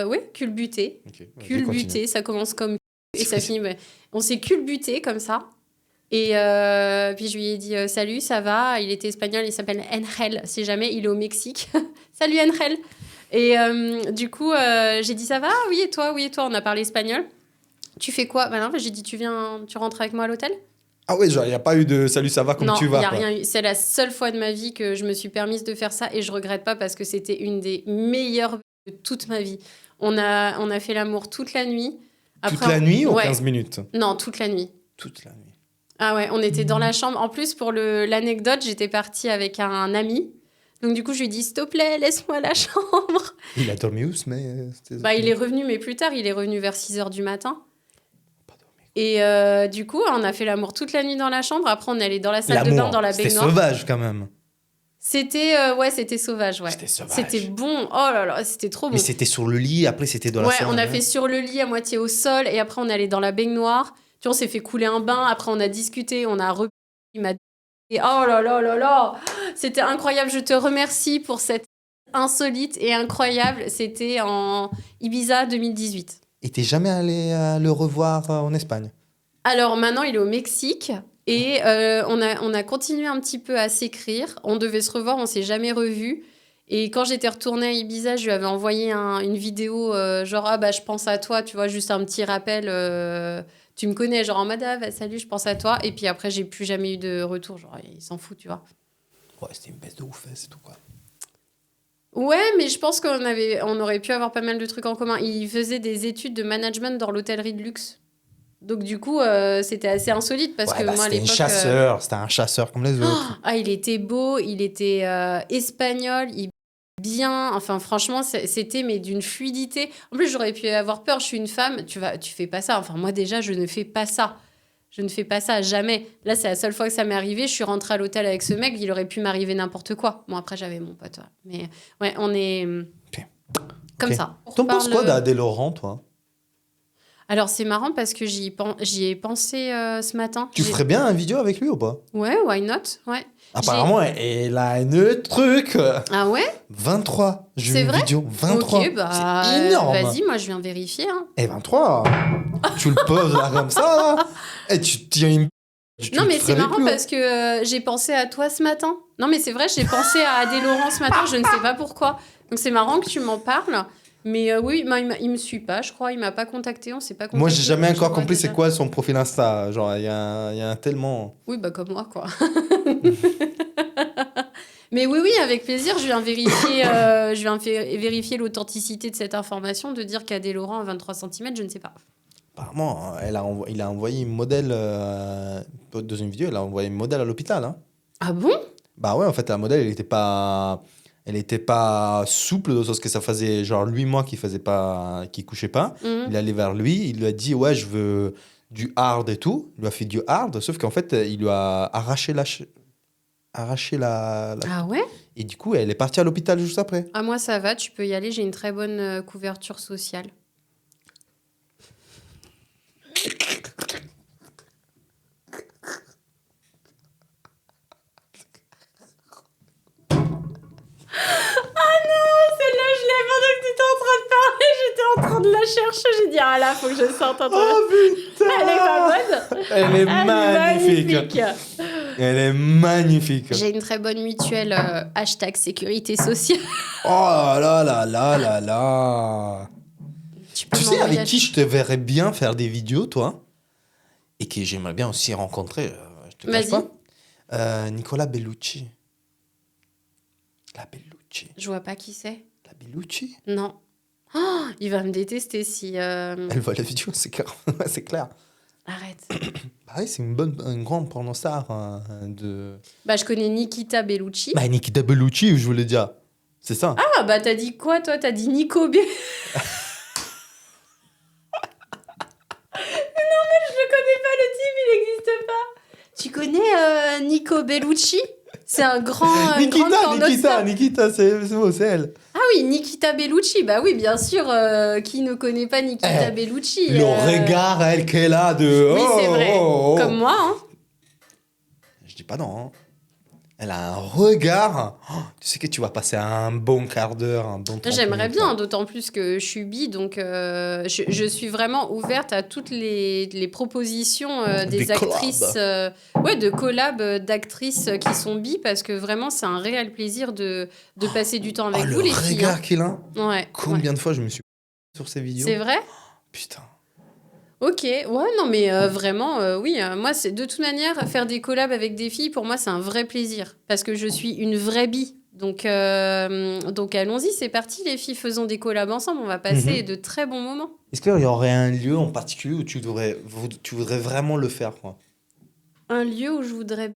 oui, culbuté. Okay, Culbuté, ça commence comme et ça finit. Ouais. On s'est culbuté comme ça. Et puis je lui ai dit salut, ça va. Il était espagnol, il s'appelle Angel. Si jamais, il est au Mexique. Salut Angel. Et du coup, j'ai dit ça va, oui et toi, on a parlé espagnol. Tu fais quoi? Non, j'ai dit tu rentres avec moi à l'hôtel? Ah ouais, genre il n'y a pas eu de salut, ça va, comme tu vas. Non, il n'y a rien eu. C'est la seule fois de ma vie que je me suis permise de faire ça et je regrette pas parce que c'était une des meilleures de toute ma vie. On a fait l'amour toute la nuit. Après, toute la nuit ou 15 minutes? Non, toute la nuit. Toute la nuit. Ah ouais, on était dans la chambre. En plus, pour l'anecdote, j'étais partie avec un ami. Donc du coup, je lui ai dit, s'il te plaît, laisse-moi la chambre. Il a dormi où, mais... il est revenu, mais plus tard. Il est revenu vers 6h du matin. Et du coup, on a fait l'amour toute la nuit dans la chambre. Après, on est allé dans la salle de bain, dans la baignoire. C'était sauvage, quand même. C'était sauvage, ouais. C'était sauvage. C'était bon. Oh là là, c'était trop bon. Mais c'était sur le lit, après, c'était dans la salle. Ouais, on a fait sur le lit, à moitié au sol. Et après, on est allé dans la baignoire. Tu vois, on s'est fait couler un bain. Après, on a discuté. On a il m'a et oh là là là là, c'était incroyable. Je te remercie pour cette insolite et incroyable. C'était en Ibiza 2018. Et t'es jamais allé le revoir en Espagne? Alors maintenant, il est au Mexique et on a continué un petit peu à s'écrire. On devait se revoir, on s'est jamais revus. Et quand j'étais retournée à Ibiza, je lui avais envoyé une vidéo genre je pense à toi, tu vois, juste un petit rappel. Tu me connais, genre en mode salut, je pense à toi. Et puis après, j'ai plus jamais eu de retour. Genre, il s'en fout, tu vois. Ouais, c'était une baisse de ouf, c'est tout quoi. Ouais, mais je pense on aurait pu avoir pas mal de trucs en commun. Il faisait des études de management dans l'hôtellerie de luxe. Donc du coup, c'était assez insolite parce que moi à l'époque... C'était un chasseur comme les autres. Il était beau, il était espagnol, bien, enfin franchement c'était mais d'une fluidité. En plus j'aurais pu avoir peur, je suis une femme, tu fais pas ça. Enfin moi déjà je ne fais pas ça. Je ne fais pas ça jamais. Là c'est la seule fois que ça m'est arrivé, je suis rentrée à l'hôtel avec ce mec, il aurait pu m'arriver n'importe quoi. Bon après j'avais mon pote, mais ouais on est comme ça. T'en penses quoi d'Adèle Laurent toi? Alors c'est marrant parce que j'y ai pensé ce matin. Tu ferais bien une vidéo avec lui ou pas? Ouais, why not? Ouais. Apparemment, elle a un truc. Ah ouais? 23. J'ai C'est vu une vrai? vidéo. 23. Ok, c'est énorme. Vas-y, moi je viens vérifier. Hein. Et 23. Tu le poses là comme ça. Là. Et tu tiens une... Non, mais c'est marrant parce que j'ai pensé à toi ce matin. Non, mais c'est vrai, j'ai pensé à Adèle Laurent ce matin, je ne sais pas pourquoi. Donc c'est marrant que tu m'en parles. Mais oui, il me suit pas, je crois. Il m'a pas contacté, on s'est pas contacté. Moi, j'ai jamais encore compris c'est quoi son profil Insta. Genre, il y a un tellement... Oui, comme moi, quoi. Mais oui, avec plaisir, je viens vérifier l'authenticité de cette information, de dire qu'Adèle Laurent a 23 cm, je ne sais pas. Apparemment, il a envoyé une modèle, dans une vidéo, il a envoyé une modèle à l'hôpital. Hein. Ah bon? Bah ouais, en fait, la modèle, elle était pas souple, dans le sens que ça faisait genre 8 mois qu'il couchait pas. Mm-hmm. Il allait vers lui, il lui a dit, ouais, je veux du hard et tout. Il lui a fait du hard, sauf qu'en fait, il lui a arraché la... Ah ouais? Et du coup, elle est partie à l'hôpital juste après. Ah, moi, ça va, tu peux y aller, j'ai une très bonne couverture sociale. De la chercher, j'ai dit là faut que je sorte un truc. Oh putain, elle est pas bonne. Elle est magnifique. Elle est magnifique. J'ai une très bonne mutuelle hashtag sécurité sociale. Oh là là là là là. Tu sais avec qui je te verrais bien faire des vidéos toi et que j'aimerais bien aussi rencontrer. Je te cache pas. Nicolas Bellucci. La Bellucci. Je vois pas qui c'est. La Bellucci. Non. Oh, il va me détester si... Elle voit la vidéo, c'est clair. C'est clair. Arrête. Bah oui, c'est une grande pornostar de... Bah, je connais Nikita Bellucci. Bah, Nikita Bellucci, je voulais dire. C'est ça. Ah, bah, t'as dit quoi, toi? T'as dit Nico B. Non, mais je le connais pas, le type, il n'existe pas. Tu connais Nico Bellucci. C'est un grand Nikita, c'est elle. Ah oui, Nikita Bellucci. Bah oui, bien sûr. Qui ne connaît pas Nikita Bellucci Le regard, elle, qu'elle a de... Oui, c'est vrai. Comme moi. Hein. Je dis pas non. Hein. Elle a un regard. Tu sais que tu vas passer un bon quart d'heure, un bon 30 J'aimerais minutes, bien, d'autant plus que je suis bi, donc je suis vraiment ouverte à toutes les propositions des actrices, de collab d'actrices qui sont bi, parce que vraiment c'est un réel plaisir de passer du temps avec vous les filles. Le regard qu'il a. Ouais. Combien de fois je me suis sur ces vidéos. C'est vrai ? Putain. Ok, ouais, non, mais vraiment, oui. Moi, c'est de toute manière, faire des collabs avec des filles, pour moi, c'est un vrai plaisir. Parce que je suis une vraie bi. Donc allons-y, c'est parti, les filles, faisons des collabs ensemble. On va passer de très bons moments. Est-ce qu'il y aurait un lieu en particulier où tu voudrais vraiment le faire, quoi ? Un lieu où je voudrais...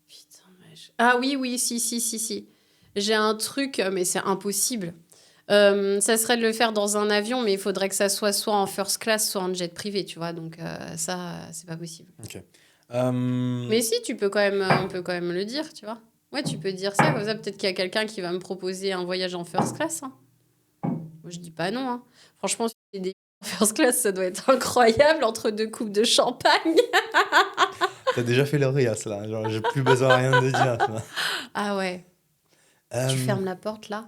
Putain, Ah oui, si. J'ai un truc, mais c'est impossible. Ça serait de le faire dans un avion, mais il faudrait que ça soit en first class, soit en jet privé, tu vois. Donc ça, c'est pas possible. Ok. Mais si, on peut quand même le dire, tu vois. Ouais, tu peux dire ça, comme ça, peut-être qu'il y a quelqu'un qui va me proposer un voyage en first class. Hein. Moi, je dis pas non. Hein. Franchement, si c'est des en first class, ça doit être incroyable entre 2 coupes de champagne. T'as déjà fait le rias, là. Genre, j'ai plus besoin de rien de dire. Tu vois. Ah ouais. Tu fermes la porte, là.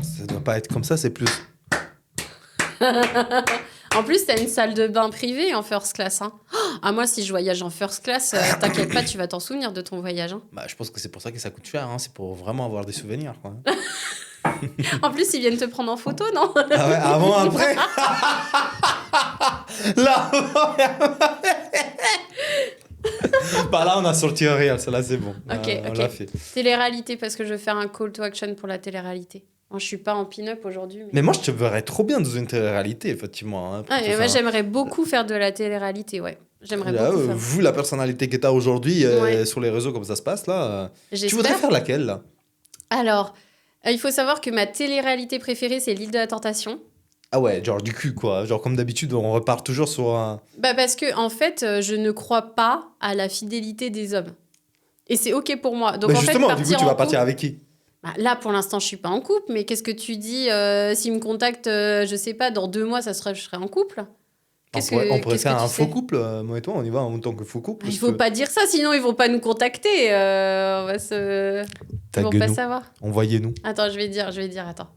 Ça doit pas être comme ça, c'est plus... En plus, t'as une salle de bain privée en first class. Hein. Ah, moi, si je voyage en first class, t'inquiète pas, tu vas t'en souvenir de ton voyage. Hein. Bah, je pense que c'est pour ça que ça coûte cher. Hein. C'est pour vraiment avoir des souvenirs, quoi. En plus, ils viennent te prendre en photo, non ? Ah ouais, avant, après. Là, bah là, on a sorti un réel, ça là, c'est bon. Ok. On l'a fait. Télé-réalité, parce que je veux faire un call to action pour la télé-réalité. Moi, je suis pas en pin-up aujourd'hui. Mais moi, je te verrais trop bien dans une télé-réalité, effectivement. Hein, moi, j'aimerais beaucoup faire de la télé-réalité, ouais. J'aimerais beaucoup faire. Vu la personnalité que tu as aujourd'hui sur les réseaux, comme ça se passe, là, tu voudrais faire laquelle, là ? Alors, il faut savoir que ma télé-réalité préférée, c'est l'île de la Tentation. Ah ouais, genre du cul, quoi. Genre, comme d'habitude, on repart toujours sur un... Bah parce que, en fait, je ne crois pas à la fidélité des hommes. Et c'est OK pour moi. Donc, mais en justement, fait, du coup, tu vas partir avec qui ? Bah, là, pour l'instant, je suis pas en couple. Mais qu'est-ce que tu dis s'il me contacte, je sais pas, dans 2 mois, je serai en couple ? On pourrait faire un faux couple, moi et toi, on y va en tant que faux couple. Il faut pas dire ça, sinon ils vont pas nous contacter. Ils vont pas savoir. Envoyez-nous. Attends, je vais dire, attends.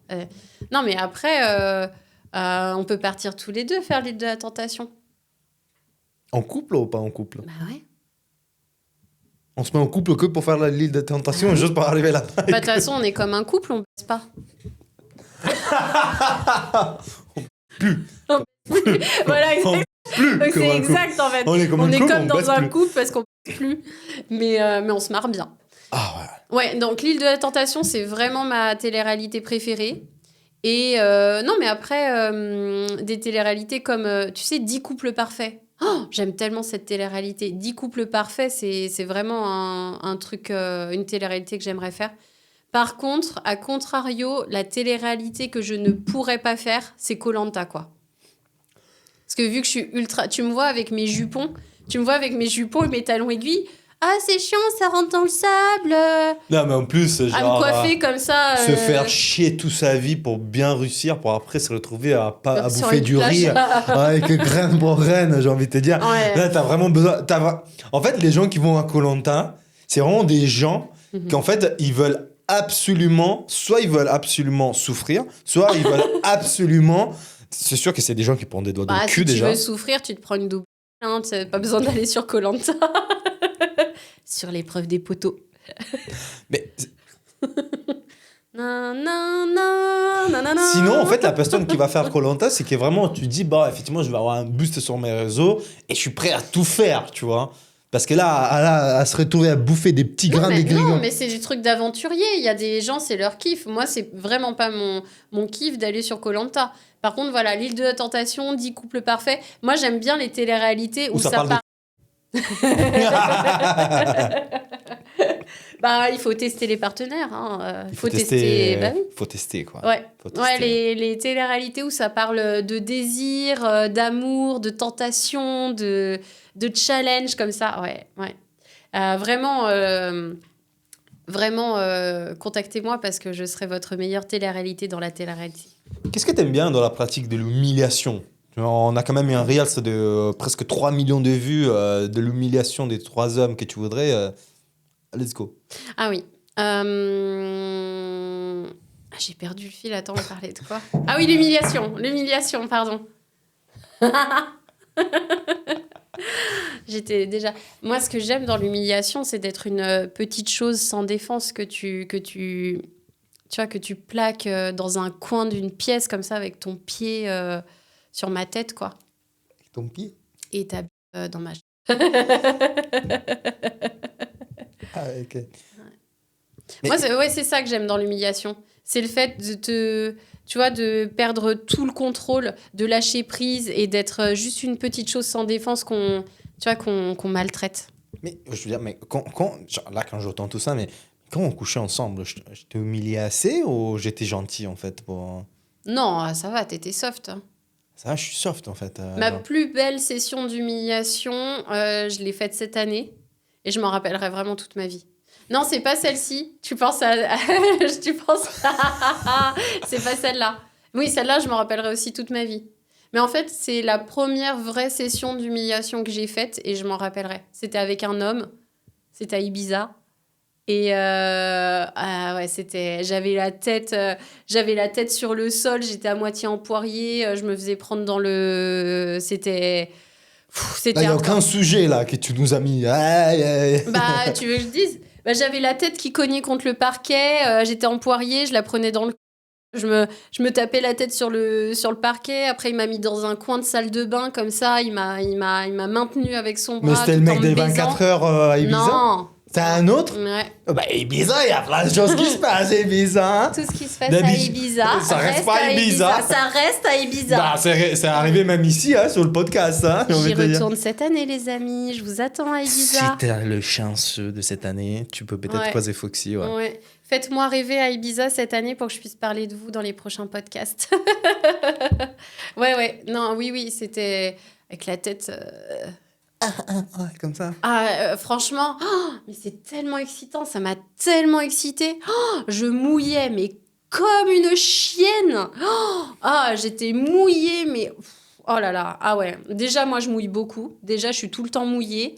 Non, mais après, on peut partir tous les deux faire l'île de la Tentation. En couple ou pas en couple ? Bah ouais. On se met en couple que pour faire l'île de la Tentation, juste pour arriver là. Bah de toute façon, on est comme un couple, on baisse pas. Plus. Voilà, exact. C'est exact en fait. On est comme dans un couple parce qu'on baisse plus. Mais on se marre bien. Ah ouais. Ouais, donc l'île de la Tentation, c'est vraiment ma télé-réalité préférée. Et non, mais après, des télé-réalités comme, tu sais, 10 couples parfaits. Oh, j'aime tellement cette télé-réalité. 10 couples parfaits, c'est vraiment un truc, une télé-réalité que j'aimerais faire. Par contre, à contrario, la télé-réalité que je ne pourrais pas faire, c'est Koh-Lanta, quoi. Parce que vu que je suis ultra... Tu me vois avec mes jupons et mes talons aiguilles. Ah, c'est chiant, ça rentre dans le sable. Non, mais en plus, genre... À me coiffer comme ça. Se faire chier toute sa vie pour bien réussir, pour après se retrouver à bouffer du riz avec graine pour graine, j'ai envie de te dire. Ouais. Là, t'as vraiment besoin... En fait, les gens qui vont à Koh-Lanta, c'est vraiment des gens qui, en fait, ils veulent absolument... Soit ils veulent absolument souffrir, soit ils veulent absolument... C'est sûr que c'est des gens qui prennent des doigts dans le cul, déjà. Si tu veux souffrir, tu te prends une double. Hein, t'as pas besoin d'aller sur Koh-Lanta. Sur l'épreuve des poteaux. Mais... Sinon, en fait, la personne qui va faire Koh-Lanta, c'est que vraiment, tu dis, bah, effectivement, je vais avoir un boost sur mes réseaux et je suis prêt à tout faire, tu vois. Parce que là, à se retrouver à bouffer des petits grains des grillons. Non, mais c'est des trucs d'aventurier. Il y a des gens, c'est leur kiff. Moi, c'est vraiment pas mon kiff d'aller sur Koh-Lanta. Par contre, voilà, l'île de la Tentation, 10 couples parfaits. Moi, j'aime bien les téléréalités où ça parle Bah, il faut tester les partenaires. Hein. Il faut Bah oui. faut tester, quoi. Ouais, Faut tester. ouais les téléréalités où ça parle de désir, d'amour, de tentation, de challenge comme ça. Ouais, ouais. Vraiment, contactez-moi parce que je serai votre meilleure télé-réalité dans la télé-réalité. Qu'est-ce que tu aimes bien dans la pratique de l'humiliation? On a quand même eu un Reels de presque 3 millions de vues de l'humiliation des 3 hommes que tu voudrais. Let's go. Ah oui. J'ai perdu le fil. Attends, on parlait de quoi? Ah oui, l'humiliation. L'humiliation, pardon. J'étais déjà... Moi, ce que j'aime dans l'humiliation, c'est d'être une petite chose sans défense que tu vois, que tu plaques dans un coin d'une pièce comme ça avec ton pied sur ma tête, quoi. Avec ton pied? Et ta dans ma... Ah, ok. Moi, c'est ça que j'aime dans l'humiliation. C'est le fait tu vois, de perdre tout le contrôle, de lâcher prise et d'être juste une petite chose sans défense qu'on maltraite. Mais je veux dire, mais là, quand j'entends tout ça, mais quand on couchait ensemble, je t'ai humilié assez ou j'étais gentil, en fait, pour... Non, ça va, t'étais soft. Hein. Ça, je suis soft, en fait. Ma plus belle session d'humiliation, je l'ai faite cette année et je m'en rappellerai vraiment toute ma vie. Non, c'est pas celle-ci. Tu penses à... C'est pas celle-là. Oui, celle-là, je m'en rappellerai aussi toute ma vie. Mais en fait, c'est la première vraie session d'humiliation que j'ai faite et je m'en rappellerai. C'était avec un homme. C'était à Ibiza. Et ouais, j'avais la tête sur le sol. J'étais à moitié en poirier. Je me faisais prendre dans le... C'était il n'y a aucun sujet, là, que tu nous as mis. Bah, tu veux que je dise? Bah, j'avais la tête qui cognait contre le parquet, j'étais en poirier, je la prenais dans le... Je me tapais la tête sur le parquet, après il m'a mis dans un coin de salle de bain, comme ça, il m'a maintenu avec son bras. Mais c'était le mec des 24 heures à Ibiza? Non. C'est un autre? Ouais. Bah, Ibiza, il y a plein de choses qui se passent à Ibiza. Hein. Tout ce qui se passe à Ibiza, ça reste pas à Ibiza. Ça reste à Ibiza. Bah, c'est arrivé même ici, hein, sur le podcast. Hein, j'y retourne cette année, les amis. Je vous attends à Ibiza. Si t'es le chanceux de cette année, tu peux peut-être croiser Foxy. Ouais. Faites-moi rêver à Ibiza cette année pour que je puisse parler de vous dans les prochains podcasts. ouais. Non, oui, c'était avec la tête... ouais, comme ça. Franchement, mais c'est tellement excitant, ça m'a tellement excitée. Je mouillais, mais comme une chienne. J'étais mouillée, mais... Oh là là, ah ouais. Déjà, moi, je mouille beaucoup. Déjà, je suis tout le temps mouillée.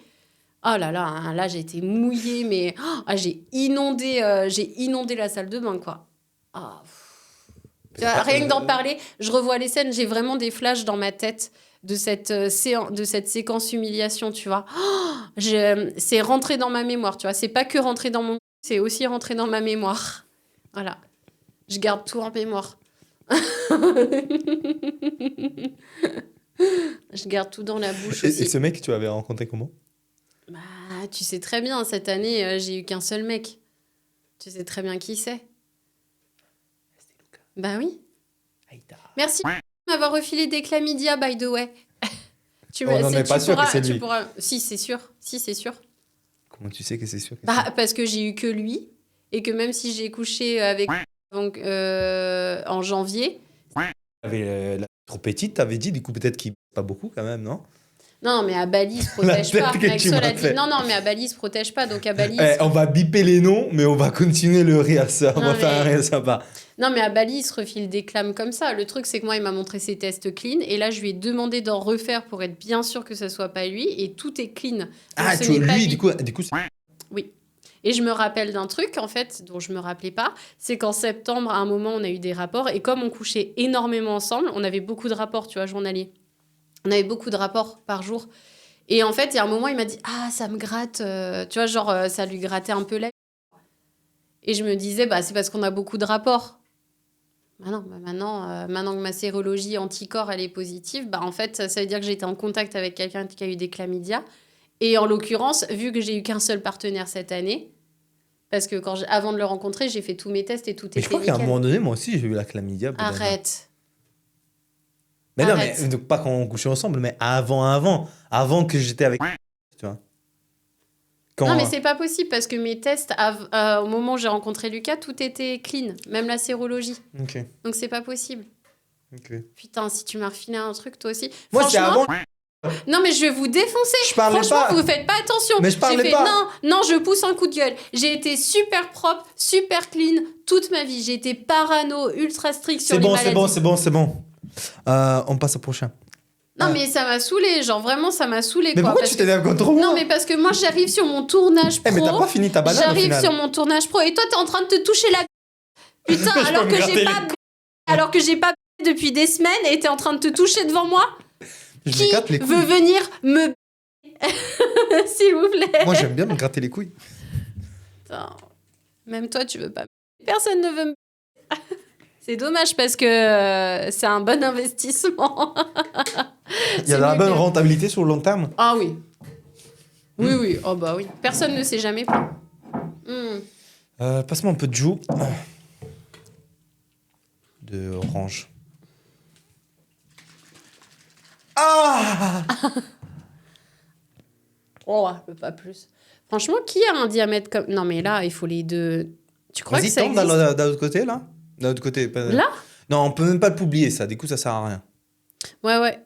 Oh là là, hein, là, j'ai été mouillée, mais... j'ai inondé la salle de bain, quoi. Rien que d'en parler, je revois les scènes, j'ai vraiment des flashs dans ma tête de cette séquence humiliation, tu vois. C'est rentré dans ma mémoire, tu vois. C'est pas que rentré dans mon... C'est aussi rentré dans ma mémoire. Voilà. Je garde tout en mémoire. Je garde tout dans la bouche aussi. Et ce mec, tu avais rencontré comment? Bah, tu sais très bien, cette année, j'ai eu qu'un seul mec. Tu sais très bien qui c'est. C'était Lucas. Bah oui. Aïda. Merci de m'avoir refilé des chlamydia, by the way. On n'en est pas sûr que c'est lui. Si, c'est sûr. Comment tu sais que c'est sûr? Parce que j'ai eu que lui. Et que même si j'ai couché avec donc, en janvier... La trop petite, t'avais dit, du coup, peut-être qu'il pas beaucoup quand même, non? Non, mais à Bali, il se protège pas. Maxwell a dit, non, mais à Bali, il se protège pas. Donc à Bali... on va biper les noms, mais on va continuer le rire. On va faire un rire sympa. Non, mais à Bali, il se refile des clames comme ça. Le truc, c'est que moi, il m'a montré ses tests clean. Et là, je lui ai demandé d'en refaire pour être bien sûr que ce soit pas lui. Et tout est clean. Donc, lui, du coup oui. Et je me rappelle d'un truc, en fait, dont je me rappelais pas. C'est qu'en septembre, à un moment, on a eu des rapports. Et comme on couchait énormément ensemble, on avait beaucoup de rapports, tu vois, journaliers. On avait beaucoup de rapports par jour. Et en fait, il y a un moment, il m'a dit « Ah, ça me gratte. » Tu vois, genre, ça lui grattait un peu la... Et je me disais, c'est parce qu'on a beaucoup de rapports. Maintenant que ma sérologie anticorps, elle est positive, en fait, ça veut dire que j'ai été en contact avec quelqu'un qui a eu des chlamydia. Et en l'occurrence, vu que j'ai eu qu'un seul partenaire cette année, parce que avant de le rencontrer, j'ai fait tous mes tests et tout était nickel. Mais je crois qu'à un moment donné, moi aussi, j'ai eu la chlamydia. Arrête. Mais non, mais pas quand on couchait ensemble, mais avant que j'étais avec... Tu vois. Quand... Non, mais c'est pas possible parce que mes tests, au moment où j'ai rencontré Lucas, tout était clean, même la sérologie. Ok. Donc c'est pas possible. Ok. Putain, si tu m'as refilé un truc, toi aussi. Moi, c'est Franchement, avant. non, mais je vais vous défoncer. Je parlais Franchement, pas. vous faites pas attention. Mais je parlais J'ai fait, pas. non, je pousse un coup de gueule. J'ai été super propre, super clean toute ma vie. J'ai été parano, ultra strict sur les maladies. C'est bon. On passe au prochain. Non, mais ça m'a saoulé. Genre, vraiment, ça m'a saoulé. Mais quoi, pourquoi parce tu t'énerves contre moi? Non, mais parce que moi, j'arrive sur mon tournage pro. mais t'as pas fini ta banane au J'arrive final. sur mon tournage pro et toi, t'es en train de te toucher la... Putain, Je alors peux que me j'ai gratter pas... Alors que j'ai pas depuis des semaines et t'es en train de te toucher devant moi. Je me Qui gratte les couilles. veut venir me... S'il vous plaît. Moi, j'aime bien me gratter les couilles. Putain. Même toi, tu veux pas. Personne ne veut me. C'est dommage parce que c'est un bon investissement. Il y a de la bonne rentabilité sur le long terme. Ah oui. Oui. Oh bah oui. Personne ne s'est jamais plaint. Passe-moi un peu de joue. De orange. Ah Oh, pas plus. Franchement, qui a un diamètre comme... Non, mais là, il faut les deux... Tu crois que Vas-y, ça tente existe de l'autre côté, là. De l'autre côté. Là Non, on peut même pas le publier, ça. Du coup, ça sert à rien. Ouais.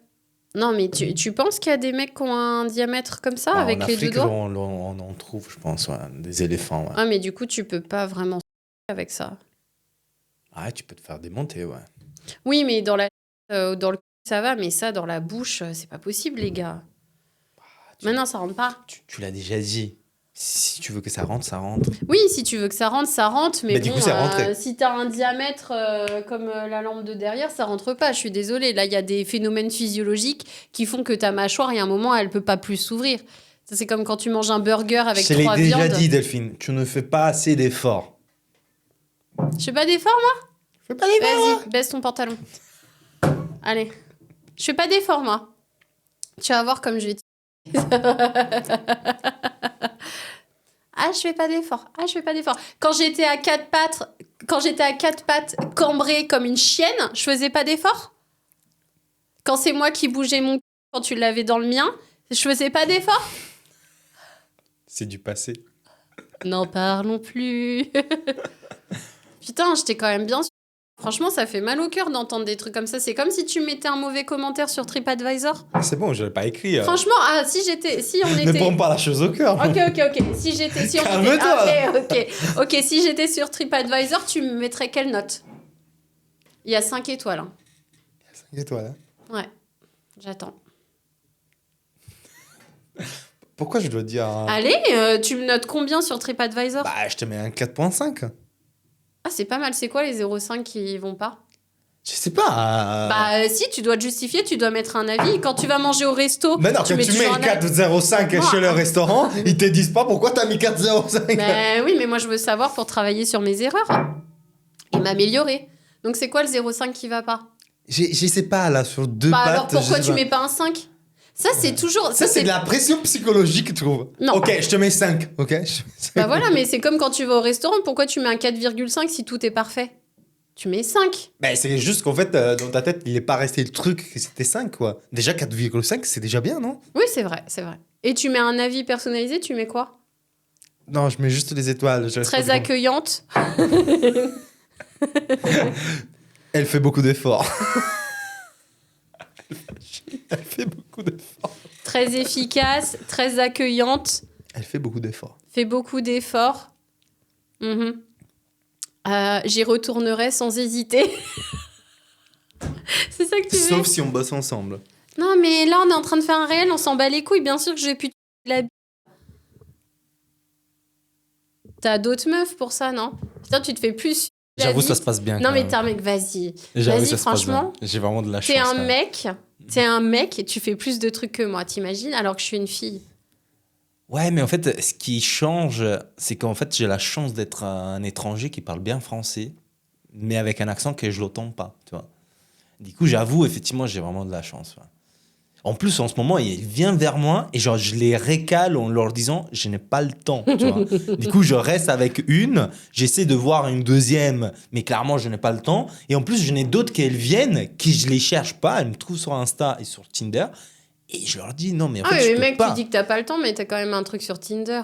Non, mais tu penses qu'il y a des mecs qui ont un diamètre comme ça, avec en les Afrique, deux doigts on en trouve, je pense, ouais, des éléphants. Ouais. Ah, mais du coup, tu peux pas vraiment avec ça. Ah, tu peux te faire démonter, ouais. Oui, mais dans le ça va, mais ça, dans la bouche, c'est pas possible, les gars. Maintenant, ça rentre pas. Tu l'as déjà dit. Si tu veux que ça rentre, ça rentre. Oui, si tu veux que ça rentre, ça rentre. Mais Bah, bon, du coup, c'est rentré. Si t'as un diamètre comme la lampe de derrière, ça rentre pas. Je suis désolée. Là, il y a des phénomènes physiologiques qui font que ta mâchoire, il y a un moment, elle peut pas plus s'ouvrir. Ça, c'est comme quand tu manges un burger avec Je te l'ai 3 déjà viandes. dit, Delphine. Tu ne fais pas assez d'efforts. Je fais pas d'effort, moi. Je fais pas d'efforts. Vas-y, baisse ton pantalon. Allez. Je fais pas d'effort, moi. Tu vas voir comme je vais te... Ah, je fais pas d'effort. Quand j'étais à quatre pattes, cambrée comme une chienne, je faisais pas d'effort. Quand c'est moi qui bougeais mon cul quand tu l'avais dans le mien, je faisais pas d'effort. C'est du passé. N'en parlons plus. Putain, j'étais quand même bien sûre. Franchement, ça fait mal au cœur d'entendre des trucs comme ça. C'est comme si tu mettais un mauvais commentaire sur TripAdvisor. C'est bon, je l'ai pas écrit. Franchement, si on Ne était... prends pas la chose au cœur. Ok. Si on Calme-toi. était... Ok, si j'étais sur TripAdvisor, tu me mettrais quelle note? Il y a 5 étoiles. Hein. 5 étoiles. Ouais, j'attends. Pourquoi je dois dire... Allez, tu me notes combien sur TripAdvisor? Bah, je te mets un 4.5. Ah, c'est pas mal. C'est quoi les 0,5 qui vont pas? Je sais pas. Bah, si, tu dois te justifier, tu dois mettre un avis. Quand tu vas manger au resto, Mais non, quand tu mets toujours un avis. 4.05 chez le restaurant, ils te disent pas pourquoi t'as mis 4.05. Ben oui, mais moi, je veux savoir pour travailler sur mes erreurs et m'améliorer. Donc, c'est quoi le 0,5 qui va pas? Je sais pas, là, sur deux Bah, pattes... alors, pourquoi je sais tu pas. mets pas un 5? Ça, c'est toujours... Ça, c'est de la pression psychologique, je trouve. Non. Ok, je te mets 5. Ok. Je te mets 5. Bah voilà, mais c'est comme quand tu vas au restaurant. Pourquoi tu mets un 4,5 si tout est parfait? Tu mets 5. Ben, c'est juste qu'en fait, dans ta tête, il n'est pas resté le truc que c'était 5, quoi. Déjà, 4,5, c'est déjà bien, non? Oui, c'est vrai. Et tu mets un avis personnalisé, tu mets quoi? Non, je mets juste les étoiles. je reste Très pas du accueillante. coup. Elle fait beaucoup d'efforts. Elle fait beaucoup d'efforts. Très efficace, très accueillante. Elle fait beaucoup d'efforts. Fait beaucoup d'efforts. Mhm. J'y retournerai sans hésiter. C'est ça que tu veux? Sauf si on bosse ensemble. Non, mais là, on est en train de faire un réel, on s'en bat les couilles. Bien sûr que je vais plus la bite. T'as d'autres meufs pour ça, non? Putain, tu te fais plus la J'avoue, ça bite. se passe bien. Non, quand mais même. t'es un mec, vas-y. J'avoue, Vas-y, ça se passe franchement. bien. J'ai vraiment de la chance. T'es quand un même. mec et tu fais plus de trucs que moi, t'imagines? Alors que je suis une fille. Ouais, mais en fait, ce qui change, c'est qu'en fait, j'ai la chance d'être un étranger qui parle bien français, mais avec un accent que je l'entends pas, tu vois. Du coup, j'avoue, effectivement, j'ai vraiment de la chance. Ouais. En plus, en ce moment, il vient vers moi et genre, je les récale en leur disant, je n'ai pas le temps, tu vois. Du coup, je reste avec une, j'essaie de voir une deuxième, mais clairement, je n'ai pas le temps. Et en plus, je n'ai d'autres qui elles viennent, qui je les cherche pas, elles me trouvent sur Insta et sur Tinder. Et je leur dis, non, mais en Ah, fait, mais je le peux mec, pas. tu dis que t'as pas le temps, mais t'as quand même un truc sur Tinder.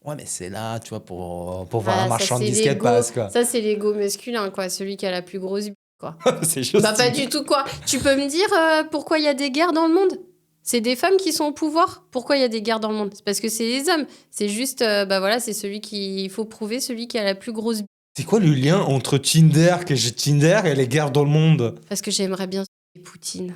Ouais, mais c'est là, tu vois, pour voir la Ah, ça, marchandise c'est qu'elle l'ego. passe, quoi. Ça, c'est l'ego masculin, quoi. Celui qui a la plus grosse bite, quoi. C'est juste. Bah, pas du tout, quoi. Tu peux me dire pourquoi il y a des guerres dans le monde? C'est des femmes qui sont au pouvoir. Pourquoi il y a des guerres dans le monde? C'est parce que c'est les hommes. C'est juste, bah voilà, c'est celui qui. Il faut prouver celui qui a la plus grosse bite. C'est quoi le lien entre Tinder, que j'ai Tinder, et les guerres dans le monde? Parce que j'aimerais bien Poutine.